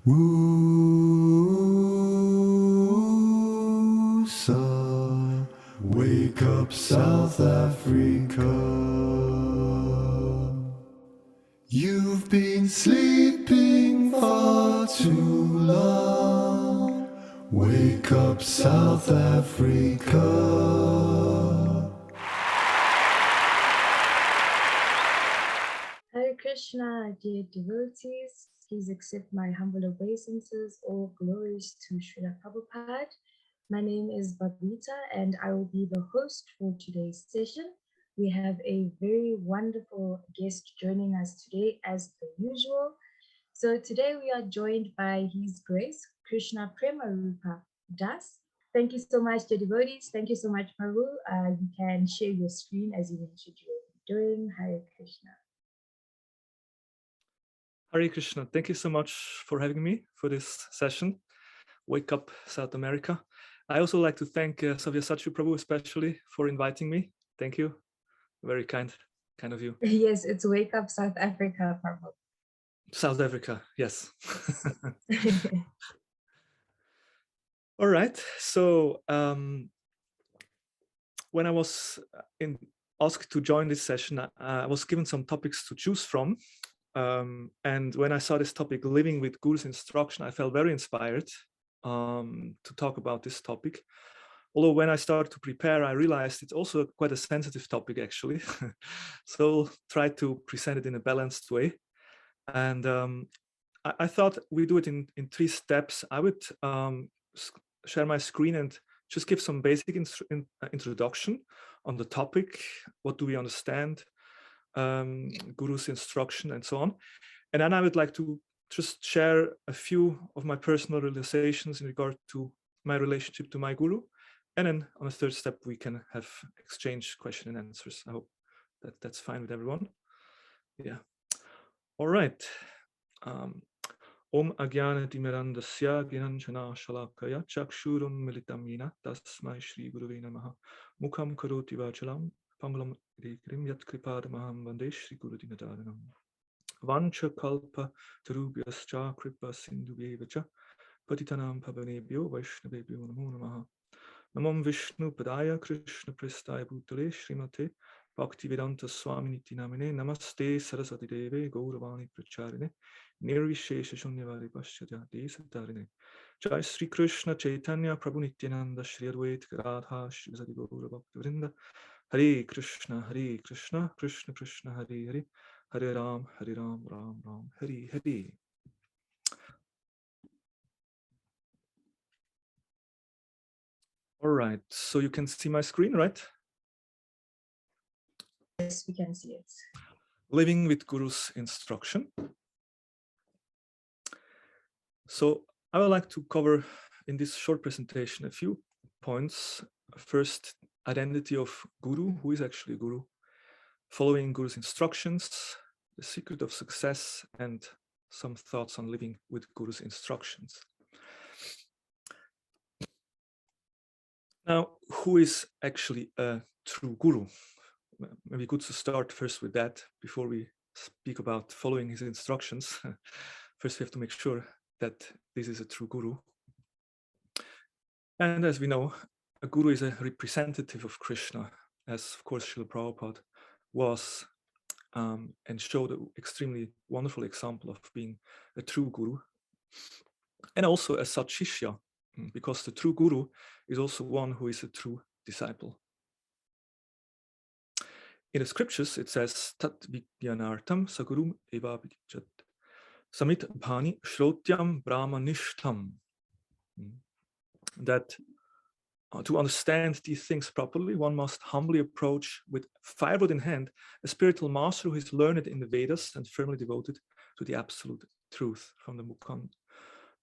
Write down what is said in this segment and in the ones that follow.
Woosa, wake up South Africa. You've been sleeping far too long. Wake up South Africa. Hare Krishna, dear devotees, please accept my humble obeisances. All glories to Srila Prabhupada. My name is Babita and I will be the host for today's session. We have a very wonderful guest joining us today as per usual. So today we are joined by His Grace, Krishna Premarupa Das. Thank you so much, dear devotees. Thank you so much, Maru. You can share your screen as you mentioned you will be doing. Hare Krishna. Hare Krishna, thank you so much for having me for this session. Wake Up South America. I also like to thank Savyasachi Prabhu especially for inviting me. Thank you. Very kind of you. Yes, it's Wake Up South Africa, Prabhu. South Africa, yes. All right. So when I was asked to join this session, I was given some topics to choose from. And when I saw this topic, living with Guru's instruction, I felt very inspired to talk about this topic. Although when I started to prepare, I realized it's also quite a sensitive topic, actually. So try to present it in a balanced way. And I thought we do it in 3 steps. I would share my screen and just give some basic introduction on the topic. What do we understand? Guru's instruction and so on. And then I would like to just share a few of my personal realizations in regard to my relationship to my Guru. And then on the 3rd step, we can have exchange question and answers. I hope that that's fine with everyone. Yeah. All right. Om Agyana Timirandasya Ginanjana Shalakaya Chakshurum Militam Yena Tasmai Shri Guruve Namaha Mukham Karoti Vachalam Panglam Dekrim Yat Kripadamaham Vande Shri Guru Dinadaranam Vancha Kalpa Tarubhyascha Kripa Sindhuvevacha Patitanam Pavanebhyo Vaishnavebhyo Namo Namaha Namam Vishnu Padaya Krishna Prestaya Bhutale Srimate Bhaktivedanta Swaminiti Namine Namaste Saraswati Deve Gauravani Pracharine Nirvishesha Shunyavadi Paschatya Desatarine Jai Sri Krishna Chaitanya Prabhu Nityananda Shri Advait Radha Shri Sadi Gaura Bhaktivinoda Hare Krishna Krishna Krishna Hare Hare Hare Ram Ram Ram Hare Hare. All right, so you can see my screen, right? Yes, we can see it. Living with Guru's instruction. So I would like to cover in this short presentation a few points. First, identity of Guru, who is actually Guru, following Guru's instructions, the secret of success, and some thoughts on living with Guru's instructions. Now, who is actually a true Guru? Maybe good to start first with that before we speak about following his instructions. First, we have to make sure that this is a true Guru. And as we know, a Guru is a representative of Krishna, as of course Srila Prabhupada was and showed an extremely wonderful example of being a true Guru. And also a Satshishya, because the true Guru is also one who is a true disciple. In the scriptures, it says, Tat Vijnanartam Sagurum Eva Vikjat Samit Bhani Shrotyam Brahmanishtam. That to understand these things properly, one must humbly approach with firewood in hand a spiritual master who is learned in the Vedas and firmly devoted to the absolute truth from the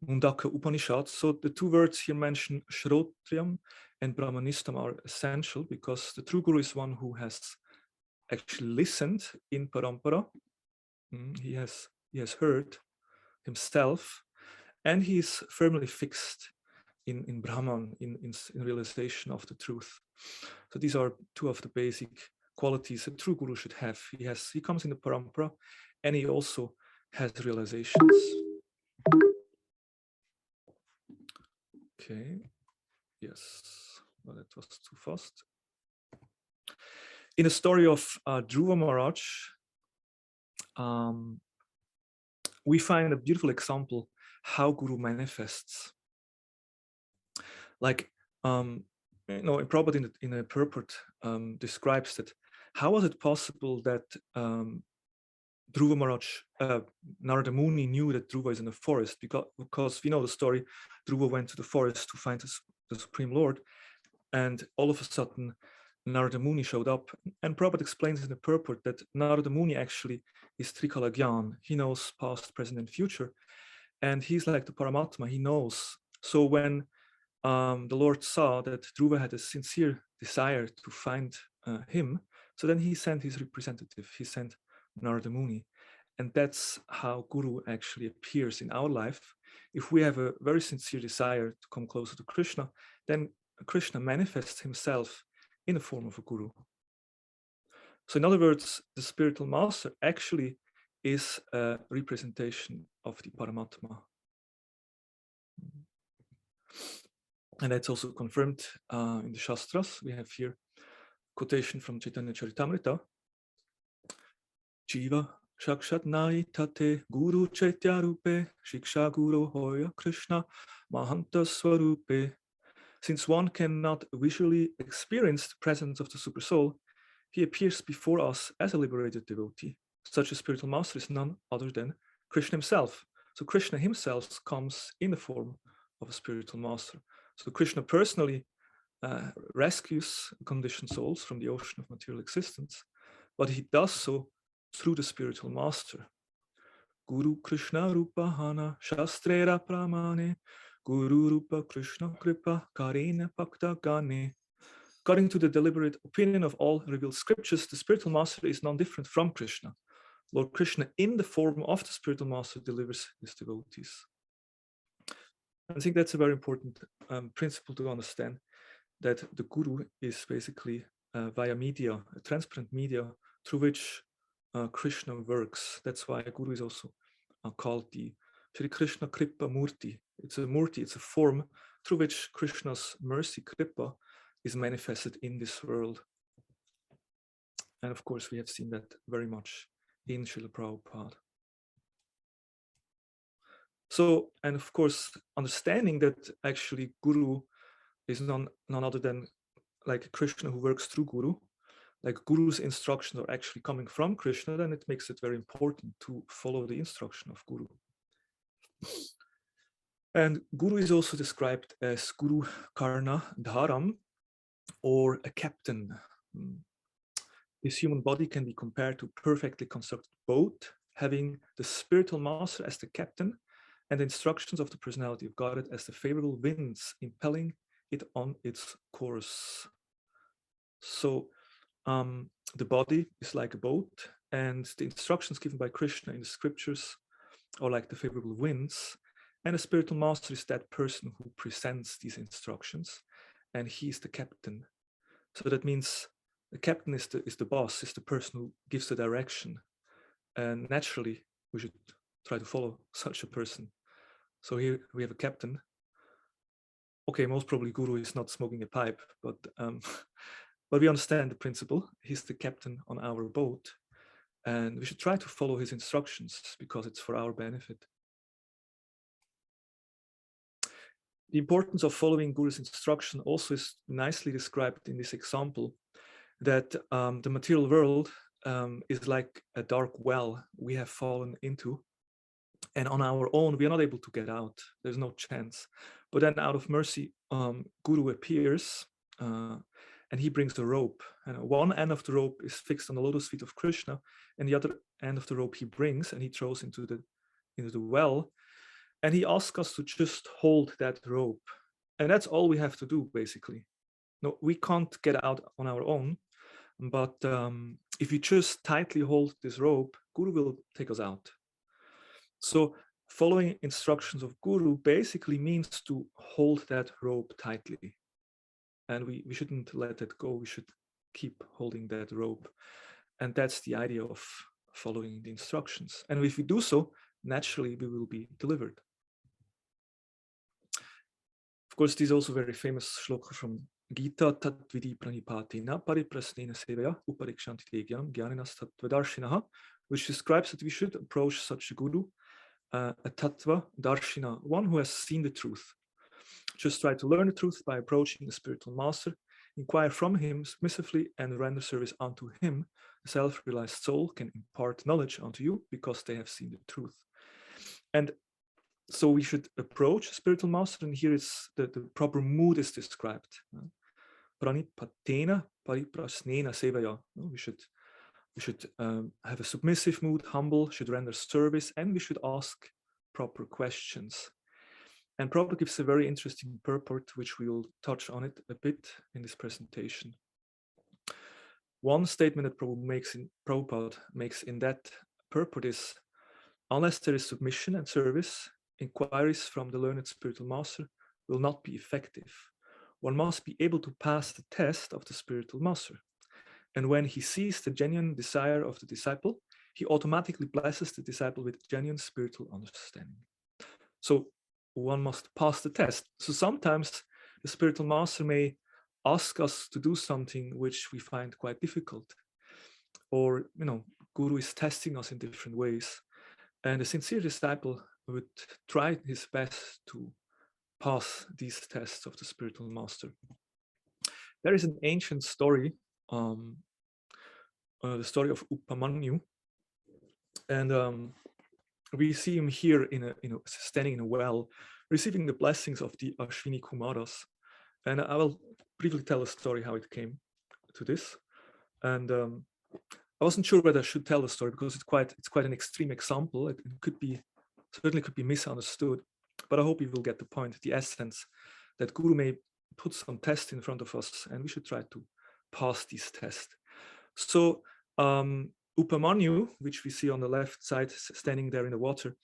Mundaka Upanishad. So the 2 words here mentioned, Shrotriyam and Brahmanistam, are essential because the true Guru is one who has actually listened in Parampara. He has heard himself, and he is firmly fixed in Brahman, in realization of the truth. So these are 2 of the basic qualities a true Guru should have. He comes in the Parampara, and he also has realizations. Okay. Yes, well, that was too fast. In the story of Dhruva Maharaj, we find a beautiful example how Guru manifests. Like, Prabhupada in a purport describes that how was it possible that Dhruva Maharaj, Narada Muni knew that Dhruva is in the forest, because we know the story. Dhruva went to the forest to find the Supreme Lord, and all of a sudden Narada Muni showed up. And Prabhupada explains in the purport that Narada Muni actually is Trikala Gyan. He knows past, present, and future. And he's like the Paramatma, he knows. So when the Lord saw that Dhruva had a sincere desire to find him, so then he sent his representative, he sent Narada Muni. And that's how Guru actually appears in our life. If we have a very sincere desire to come closer to Krishna, then Krishna manifests himself in the form of a Guru. So in other words, the spiritual master actually is a representation of the Paramatma. And that's also confirmed in the Shastras. We have here quotation from Chaitanya Charitamrita. Jiva Shakshat Nai Tate Guru Chaityarupe Shiksha Guru Hoya Krishna Mahanta Swarupe. Since one cannot visually experience the presence of the Super Soul, he appears before us as a liberated devotee. Such a spiritual master is none other than Krishna himself. So Krishna himself comes in the form of a spiritual master. So Krishna personally rescues conditioned souls from the ocean of material existence, but he does so through the spiritual master. Guru Krishna Rupa Hana Shastrera Pramane Guru Rupa Krishna Kripa Karina Bhakta Gane. According to the deliberate opinion of all revealed scriptures, the spiritual master is non different from Krishna. Lord Krishna, in the form of the spiritual master, delivers his devotees. I think that's a very important principle to understand, that the Guru is basically via media, a transparent media through which Krishna works. That's why a Guru is also called the Shri Krishna Kripa Murti. It's a Murti, it's a form through which Krishna's mercy, Kripa, is manifested in this world. And of course, we have seen that very much in Srila Prabhupada. So, and of course, understanding that actually Guru is none other than like Krishna who works through Guru, like Guru's instructions are actually coming from Krishna, then it makes it very important to follow the instruction of Guru. And Guru is also described as Guru Karna Dharam, or a captain. This human body can be compared to a perfectly constructed boat, having the spiritual master as the captain and the instructions of the personality of Godhead as the favorable winds impelling it on its course. So the body is like a boat, and the instructions given by Krishna in the scriptures are like the favorable winds, and the spiritual master is that person who presents these instructions, and he is the captain. So that means the captain is the boss, is the person who gives the direction, and naturally we should try to follow such a person. So here we have a captain. Okay, most probably Guru is not smoking a pipe, but we understand the principle. He's the captain on our boat, and we should try to follow his instructions because it's for our benefit. The importance of following Guru's instruction also is nicely described in this example, that the material world is like a dark well we have fallen into, and on our own we are not able to get out. There's no chance. But then out of mercy, Guru appears and he brings a rope, and one end of the rope is fixed on the lotus feet of Krishna, and the other end of the rope he brings and he throws into the well, and he asks us to just hold that rope, and that's all we have to do basically. No, we can't get out on our own, but if we just tightly hold this rope, Guru will take us out. So following instructions of Guru basically means to hold that rope tightly, and we shouldn't let it go. We should keep holding that rope, and that's the idea of following the instructions. And if we do so, naturally we will be delivered. Of course, this is also a very famous shloka from Gita, tat vidi pranipatina pariprasnena sevaya uparikshanti tegyanam gyaninas tattvadarshinaha, which describes that we should approach such a guru, a tattva darshina, one who has seen the truth. Just try to learn the truth by approaching the spiritual master, inquire from him submissively, and render service unto him. The self-realized soul can impart knowledge unto you because they have seen the truth. And so we should approach a spiritual master, and here is the proper mood is described. Pranipatena pariprasnena sevaya. We should have a submissive mood, humble, should render service, and we should ask proper questions. And Prabhupada gives a very interesting purport, which we will touch on it a bit in this presentation. One statement that Prabhupada makes in that purport is, unless there is submission and service, inquiries from the learned spiritual master will not be effective. One must be able to pass the test of the spiritual master. And when he sees the genuine desire of the disciple, he automatically blesses the disciple with genuine spiritual understanding. So one must pass the test. So sometimes the spiritual master may ask us to do something which we find quite difficult, or Guru is testing us in different ways, and a sincere disciple would try his best to pass these tests of the spiritual master. There is an ancient story, the story of Upamanyu, and we see him here standing in a well, receiving the blessings of the Ashwini Kumaras. And I will briefly tell a story how it came to this. And I wasn't sure whether I should tell the story because it's quite an extreme example. It certainly could be misunderstood, but I hope you will get the point, the essence, that Guru may put some tests in front of us, and we should try to pass these tests. So Upamanyu, which we see on the left side, standing there in the water,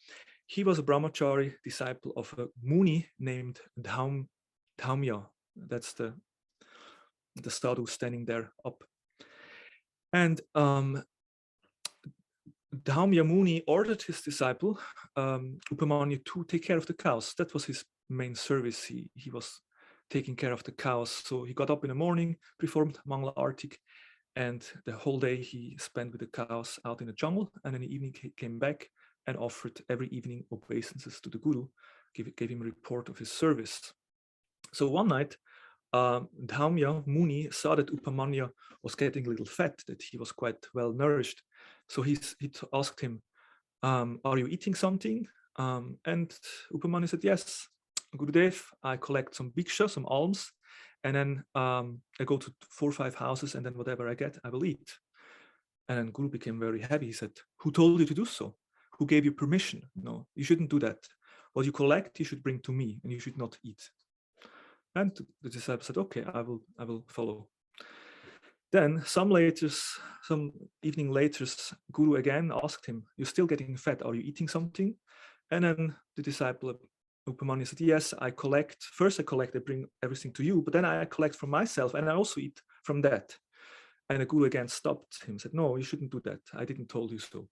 he was a brahmachari disciple of a Muni named Dhaumya. That's the sadhu standing there up. And Dhaumya Muni ordered his disciple, Upamanyu, to take care of the cows. That was his main service. He was taking care of the cows. So he got up in the morning, performed Mangala Artik, and the whole day he spent with the cows out in the jungle. And in the evening he came back and offered every evening obeisances to the Guru, gave him a report of his service. So one night, Dhaumya Muni saw that Upamanya was getting a little fat, that he was quite well nourished. So he asked him, are you eating something? And Upamanya said, yes, Gurudev, I collect some bhiksha, some alms, and then I go to 4 or 5 houses, and then whatever I get, I will eat. And then Guru became very heavy. He said, who told you to do so? Who gave you permission? No, you shouldn't do that. What you collect, you should bring to me, and you should not eat. And the disciple said, okay, I will follow. Then some evening later, Guru again asked him, you're still getting fat, are you eating something? And then the disciple Upamanya said, yes, I collect, I bring everything to you, but then I collect from myself and I also eat from that. And the Guru again stopped him, said, no, you shouldn't do that, I didn't told you so.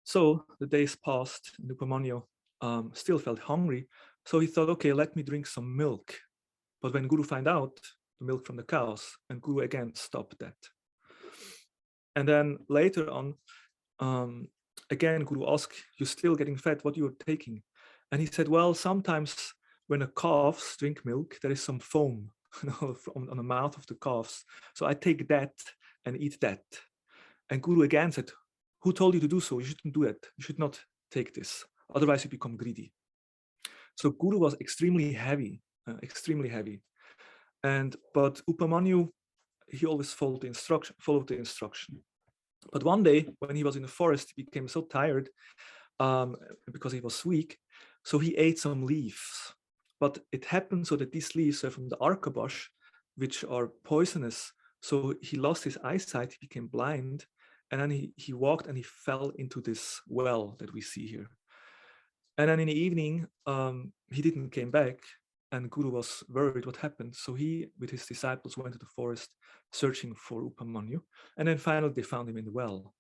So the days passed, and Upamanya still felt hungry, so he thought, okay, let me drink some milk. But when Guru found out, the milk from the cows, and Guru again stopped that. And then later on, again, Guru asked, you're still getting fat, what you're taking? And he said, well, sometimes when the calves drink milk, there is some foam on the mouth of the calves. So I take that and eat that. And Guru again said, who told you to do so? You shouldn't do it. You should not take this. Otherwise you become greedy. So Guru was extremely heavy. But Upamanyu, he always followed the instruction. But one day when he was in the forest, he became so tired because he was weak. So he ate some leaves. But it happened so that these leaves are from the arka bush, which are poisonous. So he lost his eyesight, he became blind. And then he walked and he fell into this well that we see here. And then in the evening, he didn't came back, and Guru was worried what happened. So he, with his disciples, went to the forest searching for Upamanyu. And then finally they found him in the well.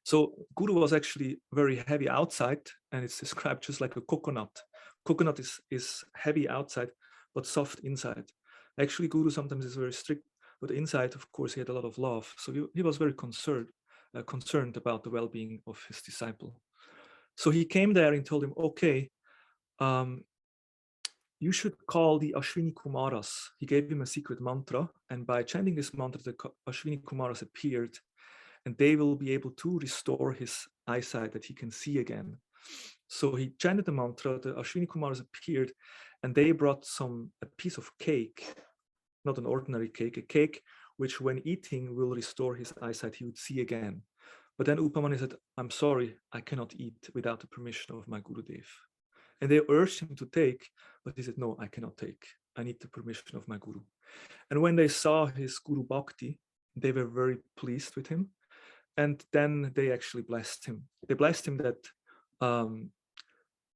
So Guru was actually very heavy outside, and it's described just like a coconut. Coconut is heavy outside, but soft inside. Actually, Guru sometimes is very strict, but inside, of course, he had a lot of love. So he was very concerned about the well-being of his disciple. So he came there and told him, okay, you should call the Ashwini Kumaras. He gave him a secret mantra, and by chanting this mantra, the Ashwini Kumaras appeared, and they will be able to restore his eyesight that he can see again. So he chanted the mantra, the Ashwini Kumaras appeared, and they brought a piece of cake, not an ordinary cake, a cake which when eating will restore his eyesight, he would see again. But then Upamani said, I'm sorry, I cannot eat without the permission of my Gurudev. And they urged him to take, but he said, no, I cannot take. I need the permission of my Guru. And when they saw his Guru Bhakti, they were very pleased with him. And then they actually blessed him. They blessed him that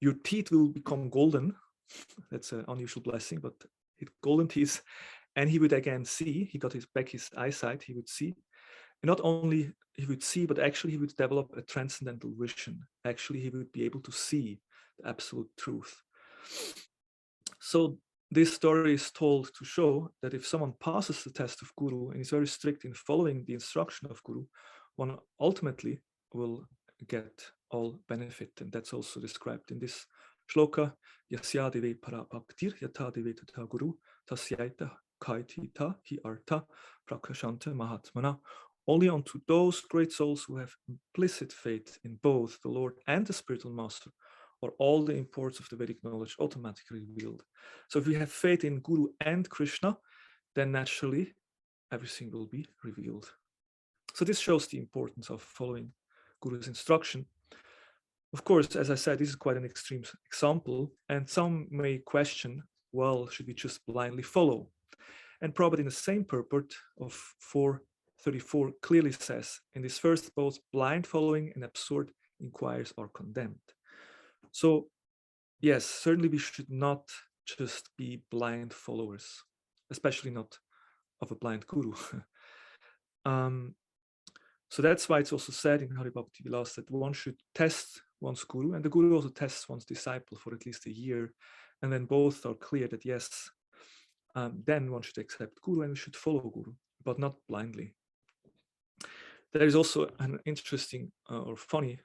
your teeth will become golden. That's an unusual blessing, but golden teeth. And he would again see, he got back his eyesight, he would see. And not only he would see, but actually he would develop a transcendental vision. Actually, he would be able to see the absolute truth. So this story is told to show that if someone passes the test of Guru and is very strict in following the instruction of Guru, one ultimately will get all benefit. And that's also described in this shloka, Yasyadeve para bhaktir yatadeve tata guru tasyaita kaitita hi arta prakashanta mahatmana. Only unto those great souls who have implicit faith in both the Lord and the spiritual master are all the imports of the Vedic knowledge automatically revealed. So if we have faith in Guru and Krishna, then naturally everything will be revealed. So this shows the importance of following Guru's instruction. Of course, as I said, this is quite an extreme example, and some may question, well, should we just blindly follow? And Prabhupada in the same purport of 434 clearly says, in this first, both blind following and absurd inquiries are condemned. So yes, certainly we should not just be blind followers, especially not of a blind guru. So that's why it's also said in Hari Bhakti Vilas that one should test one's guru, and the guru also tests one's disciple for at least a year, and then both are clear that yes, then one should accept guru and we should follow guru, but not blindly. There is also an interesting or funny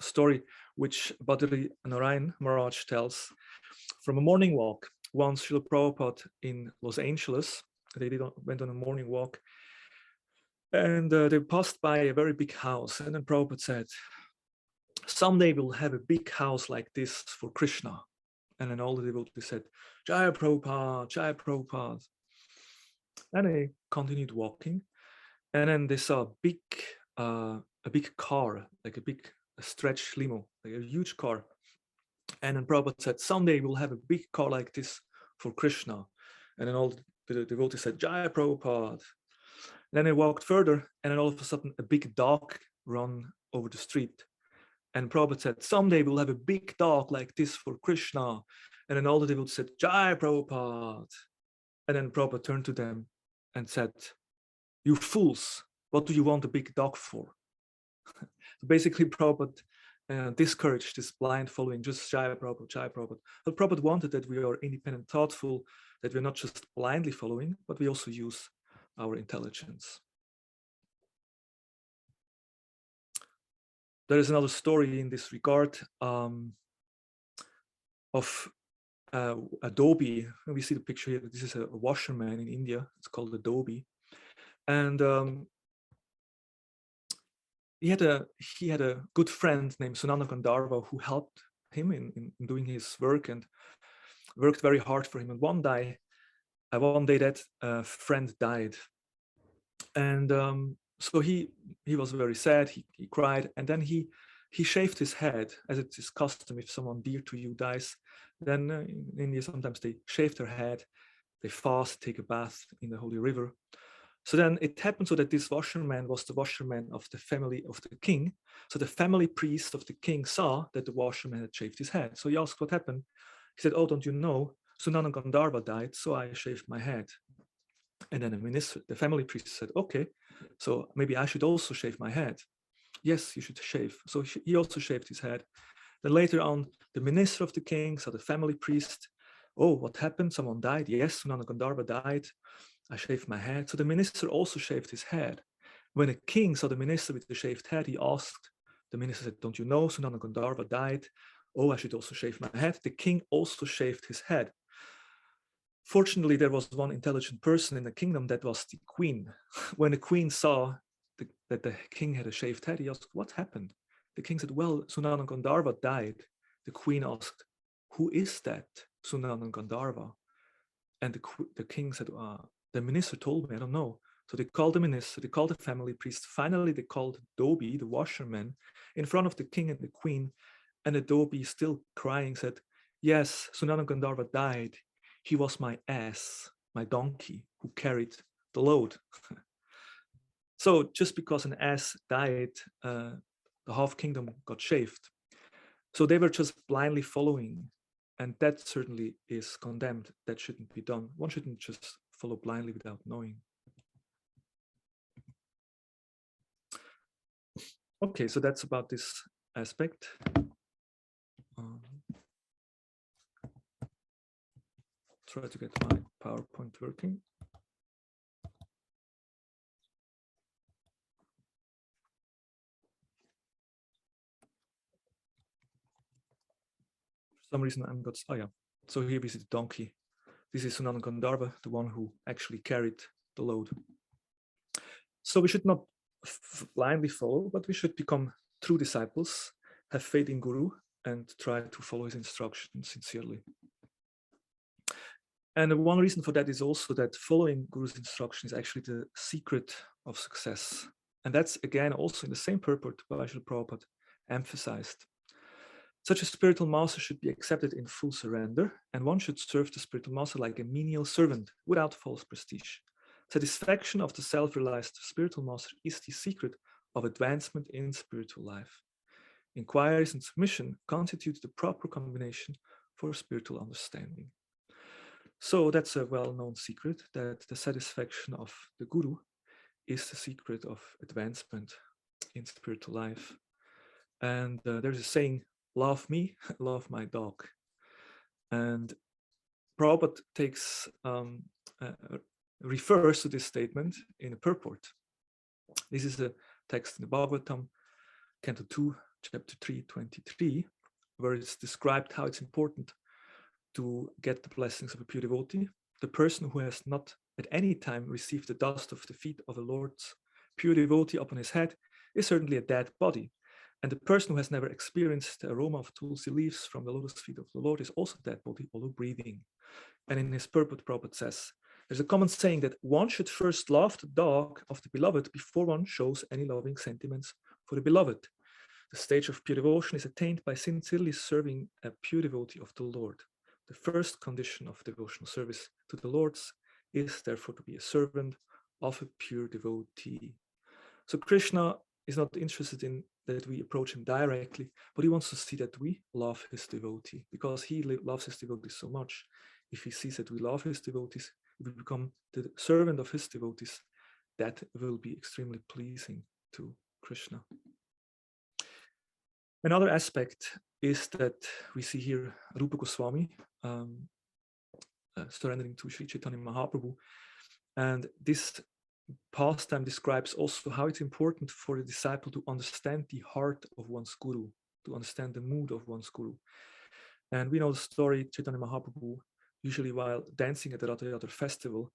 story which Badri Narayan Maharaj tells from a morning walk. Once Srila Prabhupada in Los Angeles, they went on a morning walk, and they passed by a very big house, and then Prabhupada said, someday we'll have a big house like this for Krishna. And then all the devotees said, Jaya Prabhupada, Jaya Prabhupada. And they continued walking, and then they saw a big car, like a stretch limo, like a huge car. And then Prabhupada said, someday we'll have a big car like this for Krishna. And then all the devotees said, Jaya Prabhupada. Then they walked further, and then all of a sudden a big dog ran over the street. And Prabhupada said, someday we'll have a big dog like this for Krishna. And then all the devotees said, Jai Prabhupada. And then Prabhupada turned to them and said, you fools, what do you want a big dog for? Basically, Prabhupada discouraged this blind following, just Jai Prabhupada, Jai Prabhupada. But Prabhupada wanted that we are independent, thoughtful, that we're not just blindly following, but we also use our intelligence. There is another story in this regard of Adobe. We see the picture here. This is a washerman in India. It's called Adobe, and he had a good friend named Sunana Gandharva who helped him in doing his work and worked very hard for him. And one day that friend died, and so he was very sad. He cried, and then he shaved his head, as it is custom if someone dear to you dies. Then in India sometimes they shave their head, they fast, take a bath in the holy river. So then it happened so that this washerman was the washerman of the family of the king. So the family priest of the king saw that the washerman had shaved his head. So he asked what happened. He said, oh, don't you know, Sunana Gandharva died, so I shaved my head. And then the family priest said, okay, so maybe I should also shave my head. yes, you should shave. So he also shaved his head. Then later on, the minister of the king saw the family priest. Oh, what happened? Someone died. Yes, Sunana Gandharva died. I shaved my head. So the minister also shaved his head. When a king saw the minister with the shaved head, he asked, the minister said, don't you know Sunana Gandharva died? Oh, I should also shave my head. The king also shaved his head. Fortunately, there was one intelligent person in the kingdom, that was the queen. When the queen saw that the king had a shaved head, he asked, what happened? The king said, well, Sunana Gandharva died. The queen asked, who is that Sunana Gandharva? And the king said, the minister told me, I don't know. So they called the minister, they called the family priest. Finally, they called Dobie, the washerman, in front of the king and the queen. And the Dobie, still crying, said, yes, Sunana Gandharva died. He was my ass, my donkey, who carried the load. So just because an ass died, the half kingdom got shaved. So they were just blindly following. And that certainly is condemned. That shouldn't be done. One shouldn't just follow blindly without knowing. Okay, so that's about this aspect. Try to get my PowerPoint working. For some reason I'm got, oh yeah. So here we see the donkey. This is Sunana Gandharva, the one who actually carried the load. So we should not blindly follow, but we should become true disciples, have faith in Guru, and try to follow his instructions sincerely. And one reason for that is also that following Guru's instruction is actually the secret of success. And that's again also in the same purport by Srila Prabhupada emphasized. Such a spiritual master should be accepted in full surrender, and one should serve the spiritual master like a menial servant without false prestige. Satisfaction of the self-realized spiritual master is the secret of advancement in spiritual life. Inquiries and submission constitute the proper combination for spiritual understanding. So that's a well-known secret, that the satisfaction of the Guru is the secret of advancement in spiritual life. And there's a saying, love me, love my dog. And Prabhupada refers to this statement in a purport. This is a text in the Bhagavatam, Canto 2, Chapter 323, where it's described how it's important to get the blessings of a pure devotee. The person who has not at any time received the dust of the feet of the Lord's pure devotee upon his head is certainly a dead body. And the person who has never experienced the aroma of tulsi leaves from the lotus feet of the Lord is also a dead body, although breathing. And in his purport, Prabhupada says, there's a common saying that one should first love the dog of the beloved before one shows any loving sentiments for the beloved. The stage of pure devotion is attained by sincerely serving a pure devotee of the Lord. The first condition of devotional service to the Lord's is therefore to be a servant of a pure devotee. So Krishna is not interested in that we approach him directly, but he wants to see that we love his devotee, because he loves his devotees so much. If he sees that we love his devotees, if we become the servant of his devotees, that will be extremely pleasing to Krishna. Another aspect is that we see here Rupa Goswami surrendering to Sri Chaitanya Mahaprabhu. And this pastime describes also how it's important for the disciple to understand the heart of one's guru, to understand the mood of one's guru. And we know the story, Chaitanya Mahaprabhu, usually while dancing at the Ratha Yatra festival,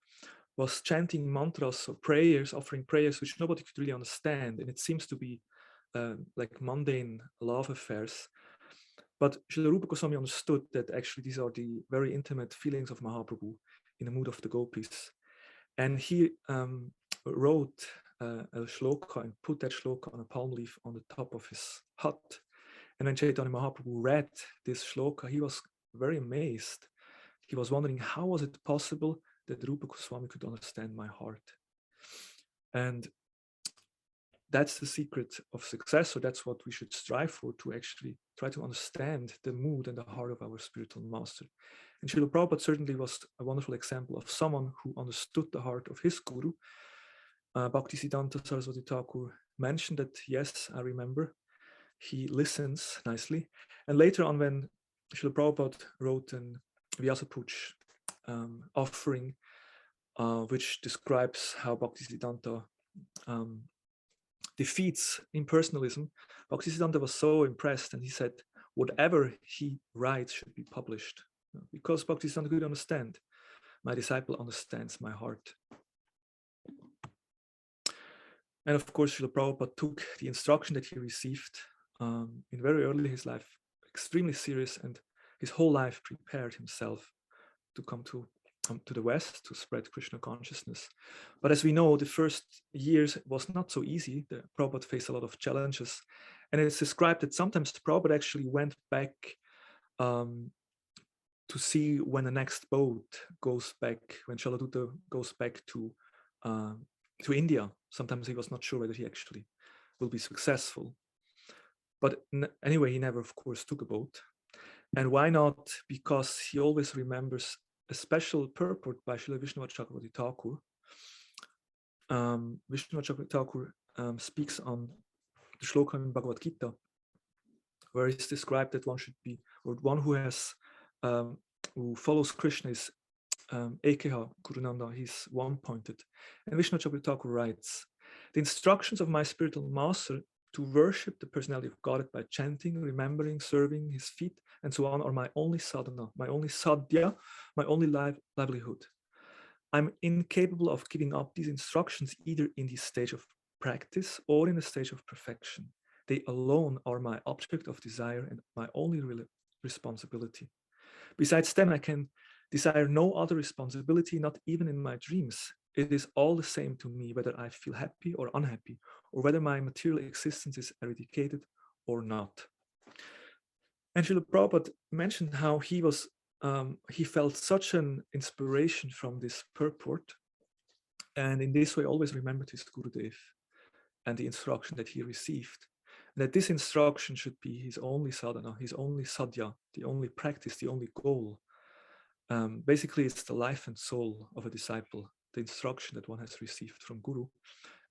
was chanting mantras or prayers, offering prayers which nobody could really understand. And it seems to be like mundane love affairs. But Srila Rupa Goswami understood that actually these are the very intimate feelings of Mahaprabhu in the mood of the gopis. And he wrote a shloka and put that shloka on a palm leaf on the top of his hut. And when Chaitanya Mahaprabhu read this shloka, he was very amazed. He was wondering, how was it possible that Rupa Goswami could understand my heart? And that's the secret of success, or that's what we should strive for, to actually try to understand the mood and the heart of our spiritual master. And Srila Prabhupada certainly was a wonderful example of someone who understood the heart of his guru. Bhaktisiddhanta Saraswati Thakur mention that, yes, I remember, he listens nicely. And later on, when Srila Prabhupada wrote an Vyasapuj offering, which describes how Bhaktisiddhanta defeats impersonalism, Bhaktisiddhanta was so impressed, and he said, whatever he writes should be published, because Bhaktisiddhanta could understand. My disciple understands my heart. And of course, Srila Prabhupada took the instruction that he received in very early his life extremely serious, and his whole life prepared himself to come to the West to spread Krishna consciousness. But as we know, the first years was not so easy. The Prabhupada faced a lot of challenges, and it's described that sometimes Prabhupada actually went back to see when the next boat goes back, when Shaladuta goes back to India. Sometimes he was not sure whether he actually will be successful. But anyway, he never, of course, took a boat. And why not? Because he always remembers a special purport by Srila Vishnava Chakravarti Thakur. Vishnava Chakravarti Thakur speaks on the shloka in Bhagavad Gita, where it's described that one should be, or one who has, who follows Krishna is Ekeha Gurunanda, he's one-pointed. And Vishnava Chakravarti Thakur writes, the instructions of my spiritual master to worship the personality of God by chanting, remembering, serving his feet, and so on are my only sadhana, my only sadhya, my only livelihood. I'm incapable of giving up these instructions either in the stage of practice or in the stage of perfection. They alone are my object of desire and my only real responsibility. Besides them, I can desire no other responsibility, not even in my dreams. It is all the same to me whether I feel happy or unhappy, or whether my material existence is eradicated or not. And Srila Prabhupada mentioned how he felt such an inspiration from this purport, and in this way always remembered his Gurudev and the instruction that he received. And that this instruction should be his only sadhana, his only sadhya, the only practice, the only goal. Basically, it's the life and soul of a disciple, the instruction that one has received from Guru.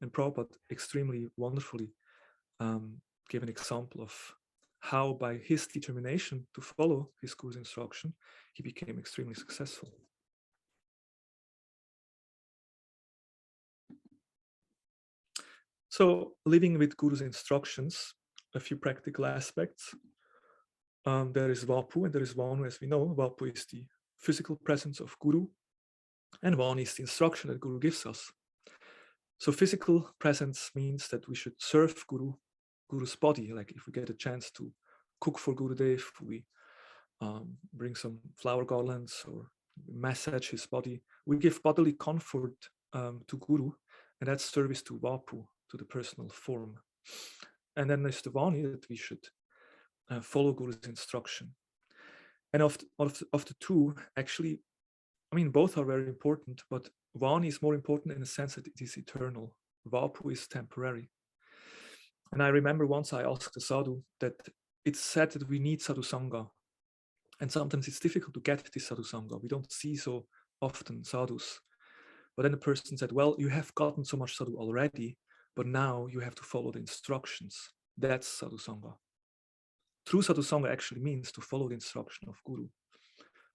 And Prabhupada extremely wonderfully gave an example of how by his determination to follow his Guru's instruction, he became extremely successful. So living with Guru's instructions, a few practical aspects. There is Vapu and there is Vanu, as we know. Vapu is the physical presence of Guru, and Vanu is the instruction that Guru gives us. So physical presence means that we should serve Guru's body. Like if we get a chance to cook for Gurudev, we bring some flower garlands or massage his body. We give bodily comfort to Guru, and that's service to Vapu, to the personal form. And then there's the Vani, that we should follow Guru's instruction. And of the two, actually, I mean, both are very important, but Vani is more important in the sense that it is eternal. Vapu is temporary. And I remember once I asked a sadhu that it's said that we need sadhu sangha. And sometimes it's difficult to get this sadhu sangha. We don't see so often sadhus. But then the person said, well, you have gotten so much sadhu already, but now you have to follow the instructions. That's sadhu sangha. True sadhu sangha actually means to follow the instruction of Guru.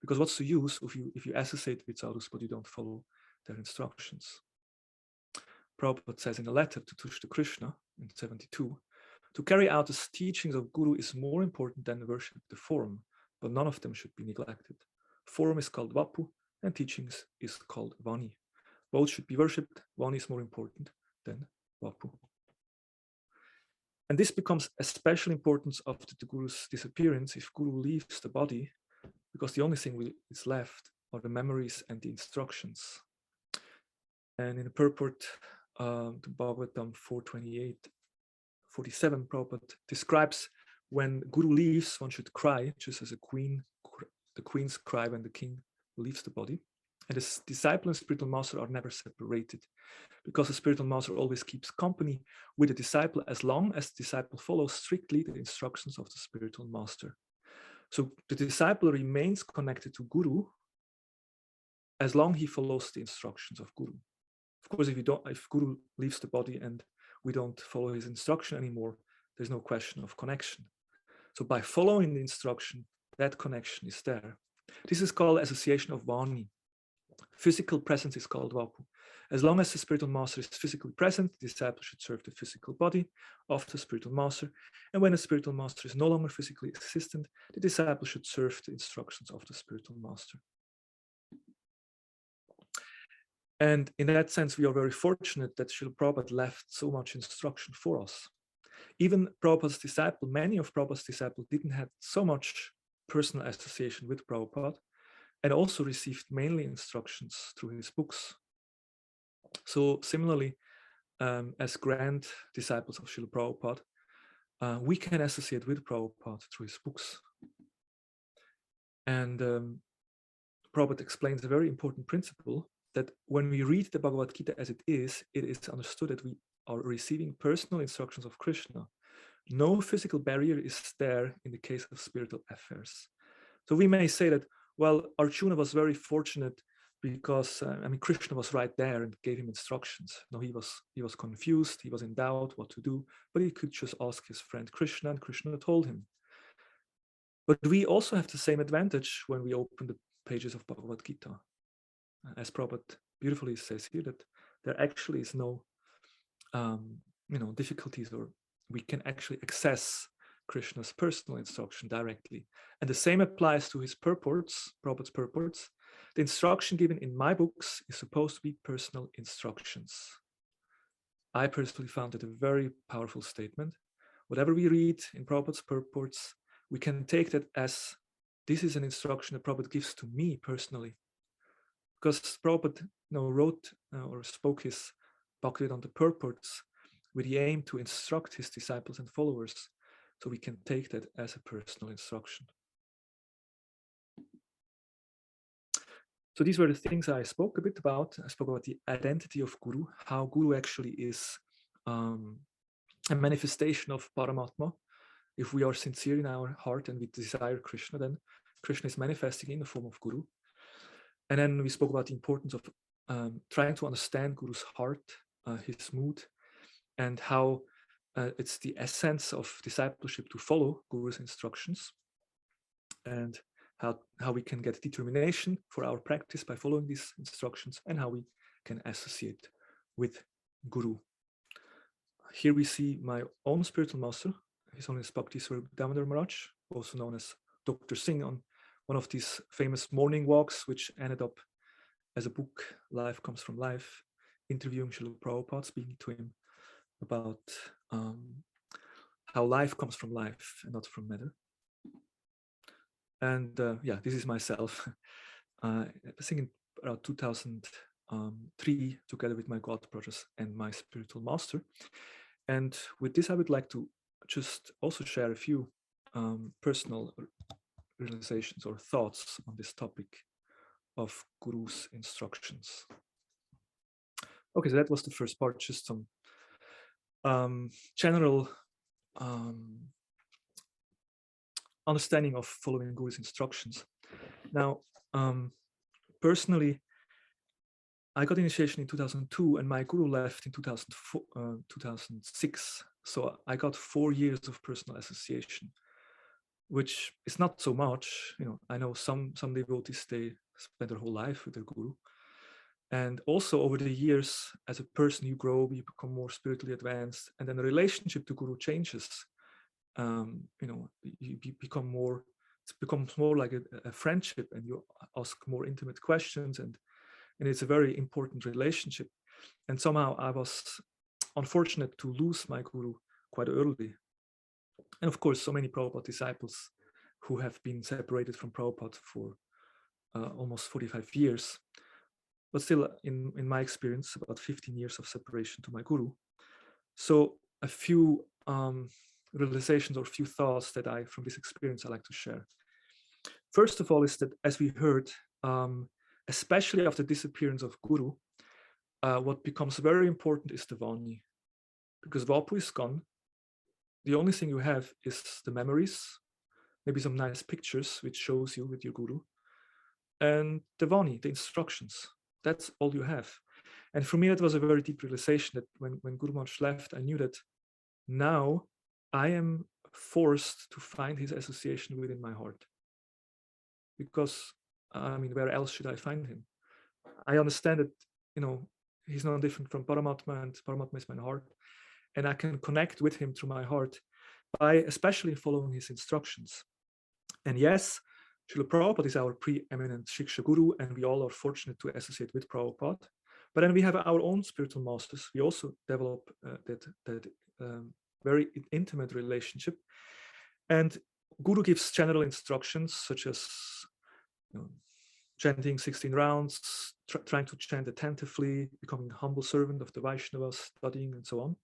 Because what's the use if you associate with sadhus but you don't follow their instructions? Prabhupada says in a letter to Tushta Krishna in 72, to carry out the teachings of Guru is more important than worship the form, but none of them should be neglected. Form is called Vapu and teachings is called Vani. Both should be worshipped. Vani is more important than Vapu. And this becomes especially important after the Guru's disappearance if Guru leaves the body, because the only thing is left are the memories and the instructions. And in the purport to Bhagavatam 4:28-47, Prabhupada describes when Guru leaves, one should cry, just as the queens cry when the king leaves the body. And the disciple and spiritual master are never separated, because the spiritual master always keeps company with the disciple as long as the disciple follows strictly the instructions of the spiritual master. So the disciple remains connected to Guru as long as he follows the instructions of Guru. Of course, if Guru leaves the body and we don't follow his instruction anymore, there's no question of connection. So by following the instruction, that connection is there. This is called association of Vani. Physical presence is called Vapu. As long as the spiritual master is physically present, the disciple should serve the physical body of the spiritual master. And when the spiritual master is no longer physically existent, the disciple should serve the instructions of the spiritual master. And in that sense, we are very fortunate that Srila Prabhupada left so much instruction for us. Even Prabhupada's disciple, many of Prabhupada's disciples didn't have so much personal association with Prabhupada, and also received mainly instructions through his books. So similarly, as grand disciples of Srila Prabhupada, we can associate with Prabhupada through his books. And Prabhupada explains a very important principle that when we read the Bhagavad Gita as it is understood that we are receiving personal instructions of Krishna. No physical barrier is there in the case of spiritual affairs. So we may say that, well, Arjuna was very fortunate because Krishna was right there and gave him instructions. No, he was confused, he was in doubt what to do, but he could just ask his friend Krishna, and Krishna told him. But we also have the same advantage when we open the pages of Bhagavad Gita. As Prabhupada beautifully says here, that there actually is no difficulties, or we can actually access Krishna's personal instruction directly. And the same applies to his purports, Prabhupada's purports. The instruction given in my books is supposed to be personal instructions. I personally found it a very powerful statement. Whatever we read in Prabhupada's purports, we can take that as this is an instruction that Prabhupada gives to me personally. Because Prabhupada wrote or spoke his Bhaktivedanta purports with the aim to instruct his disciples and followers. So we can take that as a personal instruction. So these were the things I spoke a bit about. I spoke about the identity of Guru, how Guru actually is a manifestation of Paramatma. If we are sincere in our heart and we desire Krishna, then Krishna is manifesting in the form of Guru. And then we spoke about the importance of trying to understand Guru's heart, his mood, and how it's the essence of discipleship to follow Guru's instructions, and how we can get determination for our practice by following these instructions, and how we can associate with Guru. Here we see my own spiritual master, His Holiness Bhakti Swarup Damodar Maharaj, also known as Dr. Singh, on one of these famous morning walks, which ended up as a book, Life Comes from Life, interviewing Srila Prabhupada, speaking to him about how life comes from life and not from matter. And this is myself. I think in around 2003, together with my God brothers and my spiritual master. And with this, I would like to just also share a few personal realizations or thoughts on this topic of Guru's instructions. Okay, so that was the first part, just some general understanding of following Guru's instructions. Now, personally, I got initiation in 2002 and my Guru left in 2006. So I got 4 years of personal association, which is not so much. I know some devotees, they spend their whole life with their Guru. And also over the years, as a person, you grow, you become more spiritually advanced, and then the relationship to Guru changes. You become more, it becomes more like a friendship, and you ask more intimate questions, and it's a very important relationship. And somehow I was unfortunate to lose my Guru quite early. And of course, so many Prabhupada disciples who have been separated from Prabhupada for almost 45 years. But still, in my experience, about 15 years of separation to my Guru. So a few realizations or a few thoughts that from this experience, I like to share. First of all is that, as we heard, especially after the disappearance of Guru, what becomes very important is the Vani. Because Vapu is gone. The only thing you have is the memories, maybe some nice pictures which shows you with your Guru, and the Vani, the instructions. That's all you have. And for me, that was a very deep realization that when Guru Maharaj left, I knew that now I am forced to find his association within my heart. Because, I mean, where else should I find him? I understand that, you know, he's not different from Paramatma, and Paramatma is my heart. And I can connect with him through my heart by especially following his instructions. And yes, Srila Prabhupada is our preeminent Shiksha Guru, and we all are fortunate to associate with Prabhupada. But then we have our own spiritual masters. We also develop that very intimate relationship. And Guru gives general instructions, such as, you know, chanting 16 rounds, trying to chant attentively, becoming a humble servant of the Vaishnavas, studying, and so on.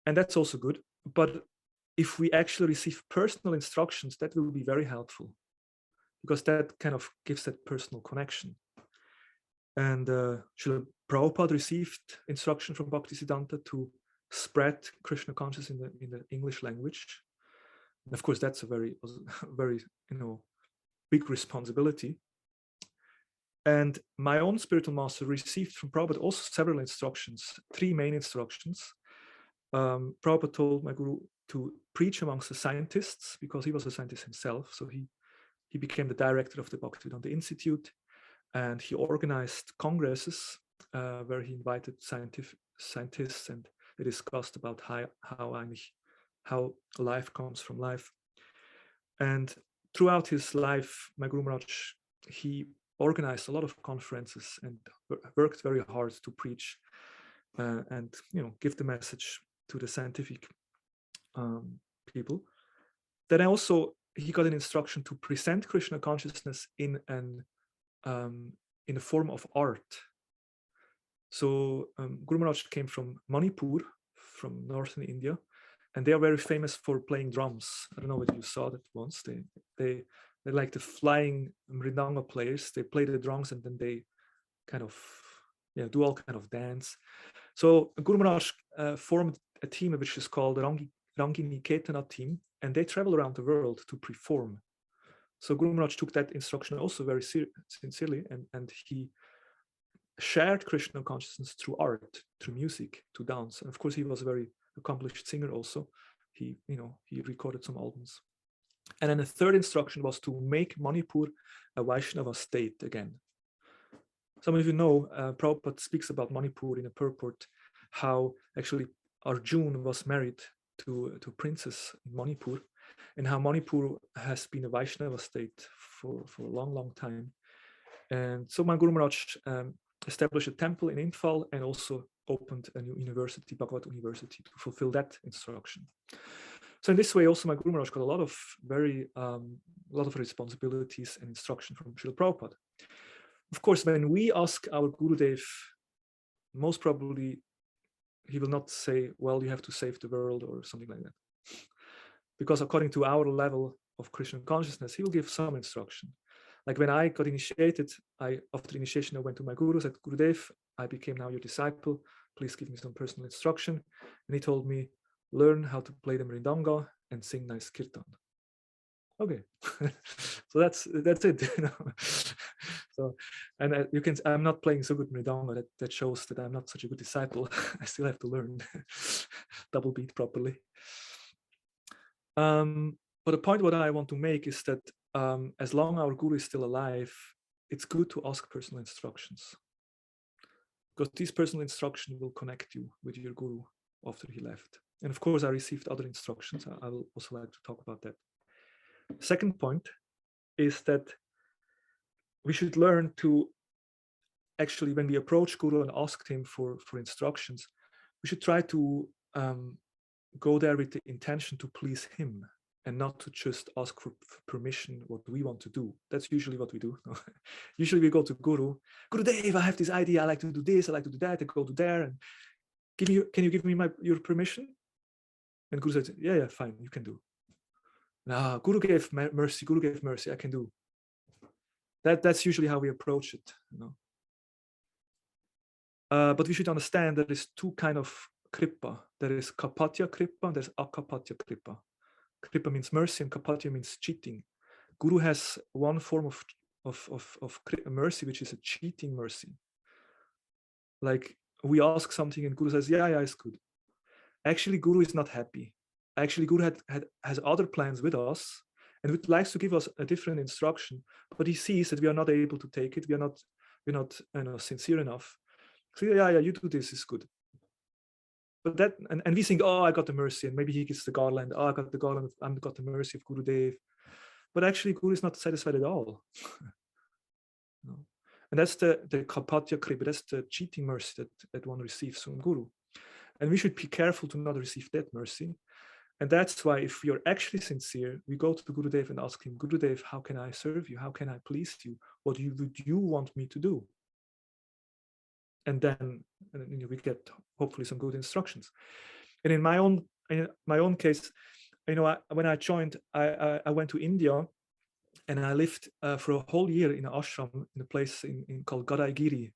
And that's also good. But if we actually receive personal instructions, that will be very helpful, because that kind of gives that personal connection. And Srila Prabhupada received instruction from Bhaktisiddhanta to spread Krishna consciousness in the English language. And of course, that's a very, you know, big responsibility. And my own spiritual master received from Prabhupada also several instructions, 3 main instructions. Prabhupada told my guru to preach amongst the scientists, because he was a scientist himself. So he became the director of the Bhaktivedanta Institute, and he organized congresses where he invited scientists, and they discussed about how life comes from life. And throughout his life, my Guru Maharaj, he organized a lot of conferences and worked very hard to preach and, you know, give the message to the scientific people. Then also he got an instruction to present Krishna consciousness in the form of art. So Guru Maharaj came from Manipur, from northern India, and they are very famous for playing drums. I don't know whether you saw that once. They're like the flying mridanga players. They play the drums and then they kind of, yeah, do all kind of dance. So Guru Maharaj formed a team which is called the Rangini Ketana team, and they travel around the world to perform. So Guru Maharaj took that instruction also very sincerely, and he shared Krishna consciousness through art, through music, to dance. And of course, he was a very accomplished singer also. He recorded some albums. And then the third instruction was to make Manipur a Vaishnava state again. Some of you know, Prabhupada speaks about Manipur in a purport, how actually Arjuna was married to a princess in Manipur, and how Manipur has been a Vaishnava state for a long, long time. And so my Guru Maharaj established a temple in Imphal and also opened a new university, Bhagavad University, to fulfill that instruction. So in this way, also my Guru Maharaj got a lot of responsibilities and instruction from Srila Prabhupada. Of course, when we ask our Gurudev, most probably he will not say, well, you have to save the world or something like that. Because according to our level of Krishna consciousness, he will give some instruction. Like when I got initiated, after initiation, I went to my Guru, said, Gurudev, I became now your disciple. Please give me some personal instruction. And he told me, learn how to play the mridanga and sing nice kirtan. Okay, so that's it. You know? So, and you can. I'm not playing so good mridanga. That shows that I'm not such a good disciple. I still have to learn double beat properly. But the point what I want to make is that as long our Guru is still alive, it's good to ask personal instructions, because these personal instructions will connect you with your Guru after he left. And of course, I received other instructions. I will also like to talk about that. Second point is that we should learn to actually, when we approach Guru and ask him for instructions, we should try to go there with the intention to please him and not to just ask for permission what we want to do. That's usually what we do. Usually we go to Guru, Gurudev, I have this idea, I like to do this, I like to do that, I go to there, and can you give me your permission? And Guru says, yeah, fine, you can do. Nah, Guru gave mercy, I can do. That's usually how we approach it, you know. But we should understand there is 2 kinds of kripa. There is kapatya kripa and there's akapatya kripa. Kripa means mercy and kapatya means cheating. Guru has one form of mercy, which is a cheating mercy. like we ask something and Guru says, yeah, it's good. Actually, Guru is not happy. Actually, Guru has other plans with us and would likes to give us a different instruction, but he sees that we are not able to take it. We're not sincere enough. So yeah, you do this, is good. But that, and we think, oh, I got the mercy, and maybe he gets the garland. Oh, I got the garland. I got the mercy of Guru Dev. But actually, Guru is not satisfied at all. No. And that's the kapatya kripa, that's the cheating mercy that one receives from Guru. And we should be careful to not receive that mercy. And that's why if you're actually sincere, we go to Gurudev and ask him, Gurudev, how can I serve you? How can I please you? What would you want me to do? And then we get hopefully some good instructions. And in my own case, when I joined, I went to India, and I lived for a whole year in an ashram in a place called Gadagiri.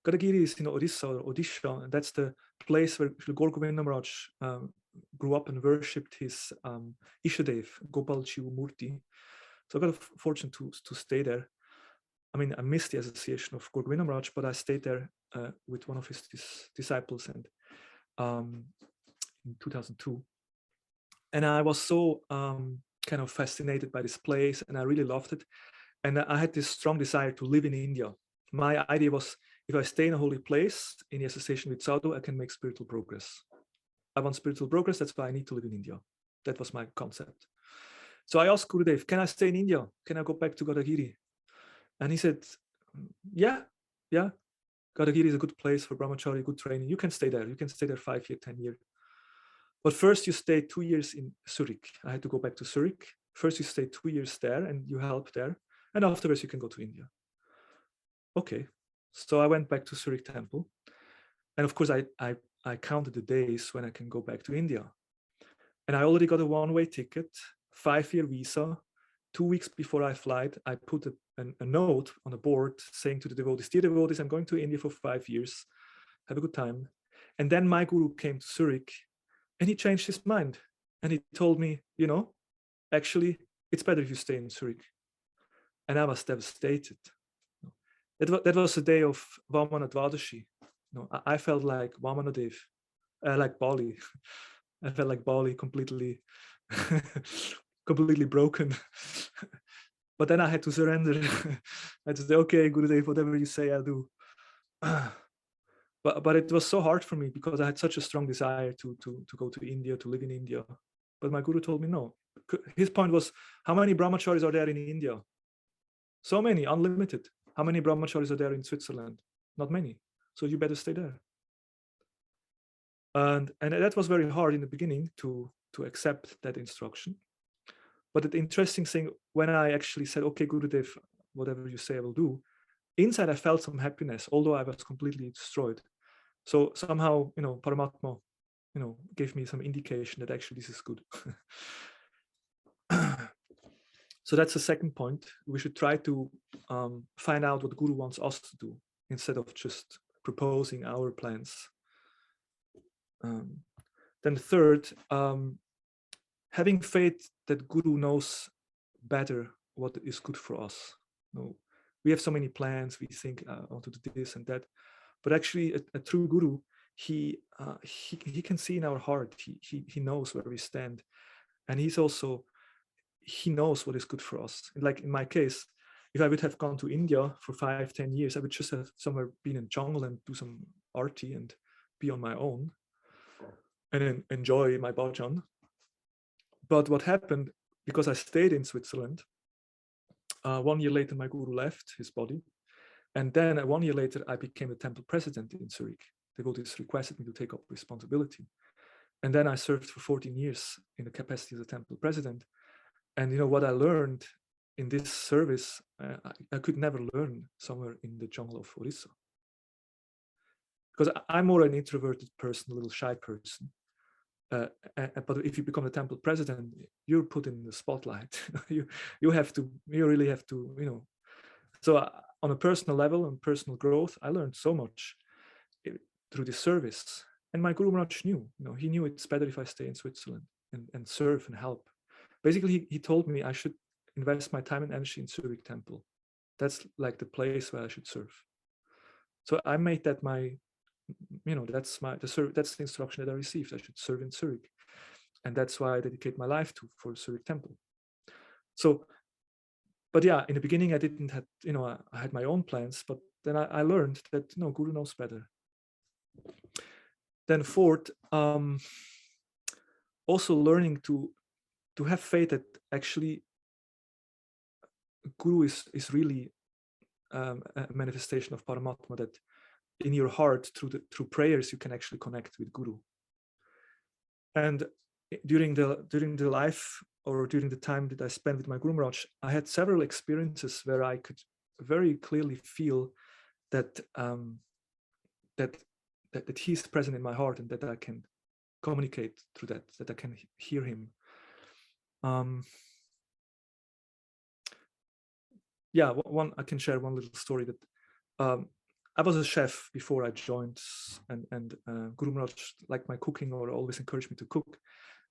Gadagiri is in Odisha or Odisha, and that's the place where Gaur Govinda Maharaj grew up and worshipped his Ishadev, Gopalji Murti. So I got a fortune to stay there. I mean, I missed the association of Gaur Govinda Maharaj, but I stayed there with one of his disciples and in 2002. And I was so kind of fascinated by this place, and I really loved it. And I had this strong desire to live in India. My idea was, if I stay in a holy place in the association with sadhu, I can make spiritual progress. I want spiritual progress, that's why I need to live in India. That was my concept. So I asked Gurudev, can I stay in India? Can I go back to Gadagiri? And he said, yeah. Gadagiri is a good place for brahmachari, good training. You can stay there. You can stay there 5 years, 10 years. But first you stay 2 years in Zurich. I had to go back to Zurich. First you stay 2 years there and you help there. And afterwards you can go to India. Okay. So I went back to Zurich temple. And of course I counted the days when I can go back to India. And I already got a one-way ticket, 5-year visa. 2 weeks before I flight, I put a note on a board saying to the devotees, dear devotees, I'm going to India for 5 years. Have a good time. And then my guru came to Zurich and he changed his mind. And he told me, actually, it's better if you stay in Zurich. And I was devastated. That was the day of Vamana Dvadashi. I felt like Vamanadev, like Bali. I felt like Bali completely broken. But then I had to surrender. I had to say, okay, Gurudev, whatever you say, I'll do. But it was so hard for me because I had such a strong desire to go to India, to live in India. But my guru told me no. His point was, how many brahmacharis are there in India? So many, unlimited. How many brahmacharis are there in Switzerland? Not many. So you better stay there. And that was very hard in the beginning to accept that instruction. But the interesting thing, when I actually said, okay, Gurudev, whatever you say, I will do, inside I felt some happiness, although I was completely destroyed. So somehow, Paramatma, gave me some indication that actually this is good. So that's the second point. We should try to find out what Guru wants us to do instead of just proposing our plans. Then third, having faith that Guru knows better what is good for us. We have so many plans. We think I want to do this and that, but actually, a true Guru, he can see in our heart. He knows where we stand, and he knows what is good for us. Like in my case, if I would have gone to India for 5-10 years, I would just have somewhere been in jungle and do some arti and be on my own and then enjoy my bhajan. But what happened, because I stayed in Switzerland, 1 year later, my guru left his body. And then 1 year later, I became the temple president in Zurich. Devotees requested me to take up responsibility. And then I served for 14 years in the capacity as a temple president. And what I learned in this service, I could never learn somewhere in the jungle of Orissa. Because I'm more an introverted person, a little shy person. But if you become the temple president, you're put in the spotlight. you really have to, So on a personal level and personal growth, I learned so much through this service. And my Guru Maharaj knew, he knew it's better if I stay in Switzerland and serve and help. Basically, he told me I should invest my time and energy in Zurich temple. That's like the place where I should serve. So I made that my that's the instruction that I received. I should serve in Zurich, and that's why I dedicate my life for Zurich Temple. So, but yeah, in the beginning I didn't have, I had my own plans, but then I learned that Guru knows better. Then fourth, also learning to have faith that actually Guru is really a manifestation of Paramatma, that in your heart through prayers you can actually connect with Guru. And during the life, or during the time that I spent with my Guru Maharaj, I had several experiences where I could very clearly feel that that he's present in my heart, and that I can communicate through that I can hear him. Yeah, I can share one little story that I was a chef before I joined, and Guru Maharaj liked my cooking, or always encouraged me to cook.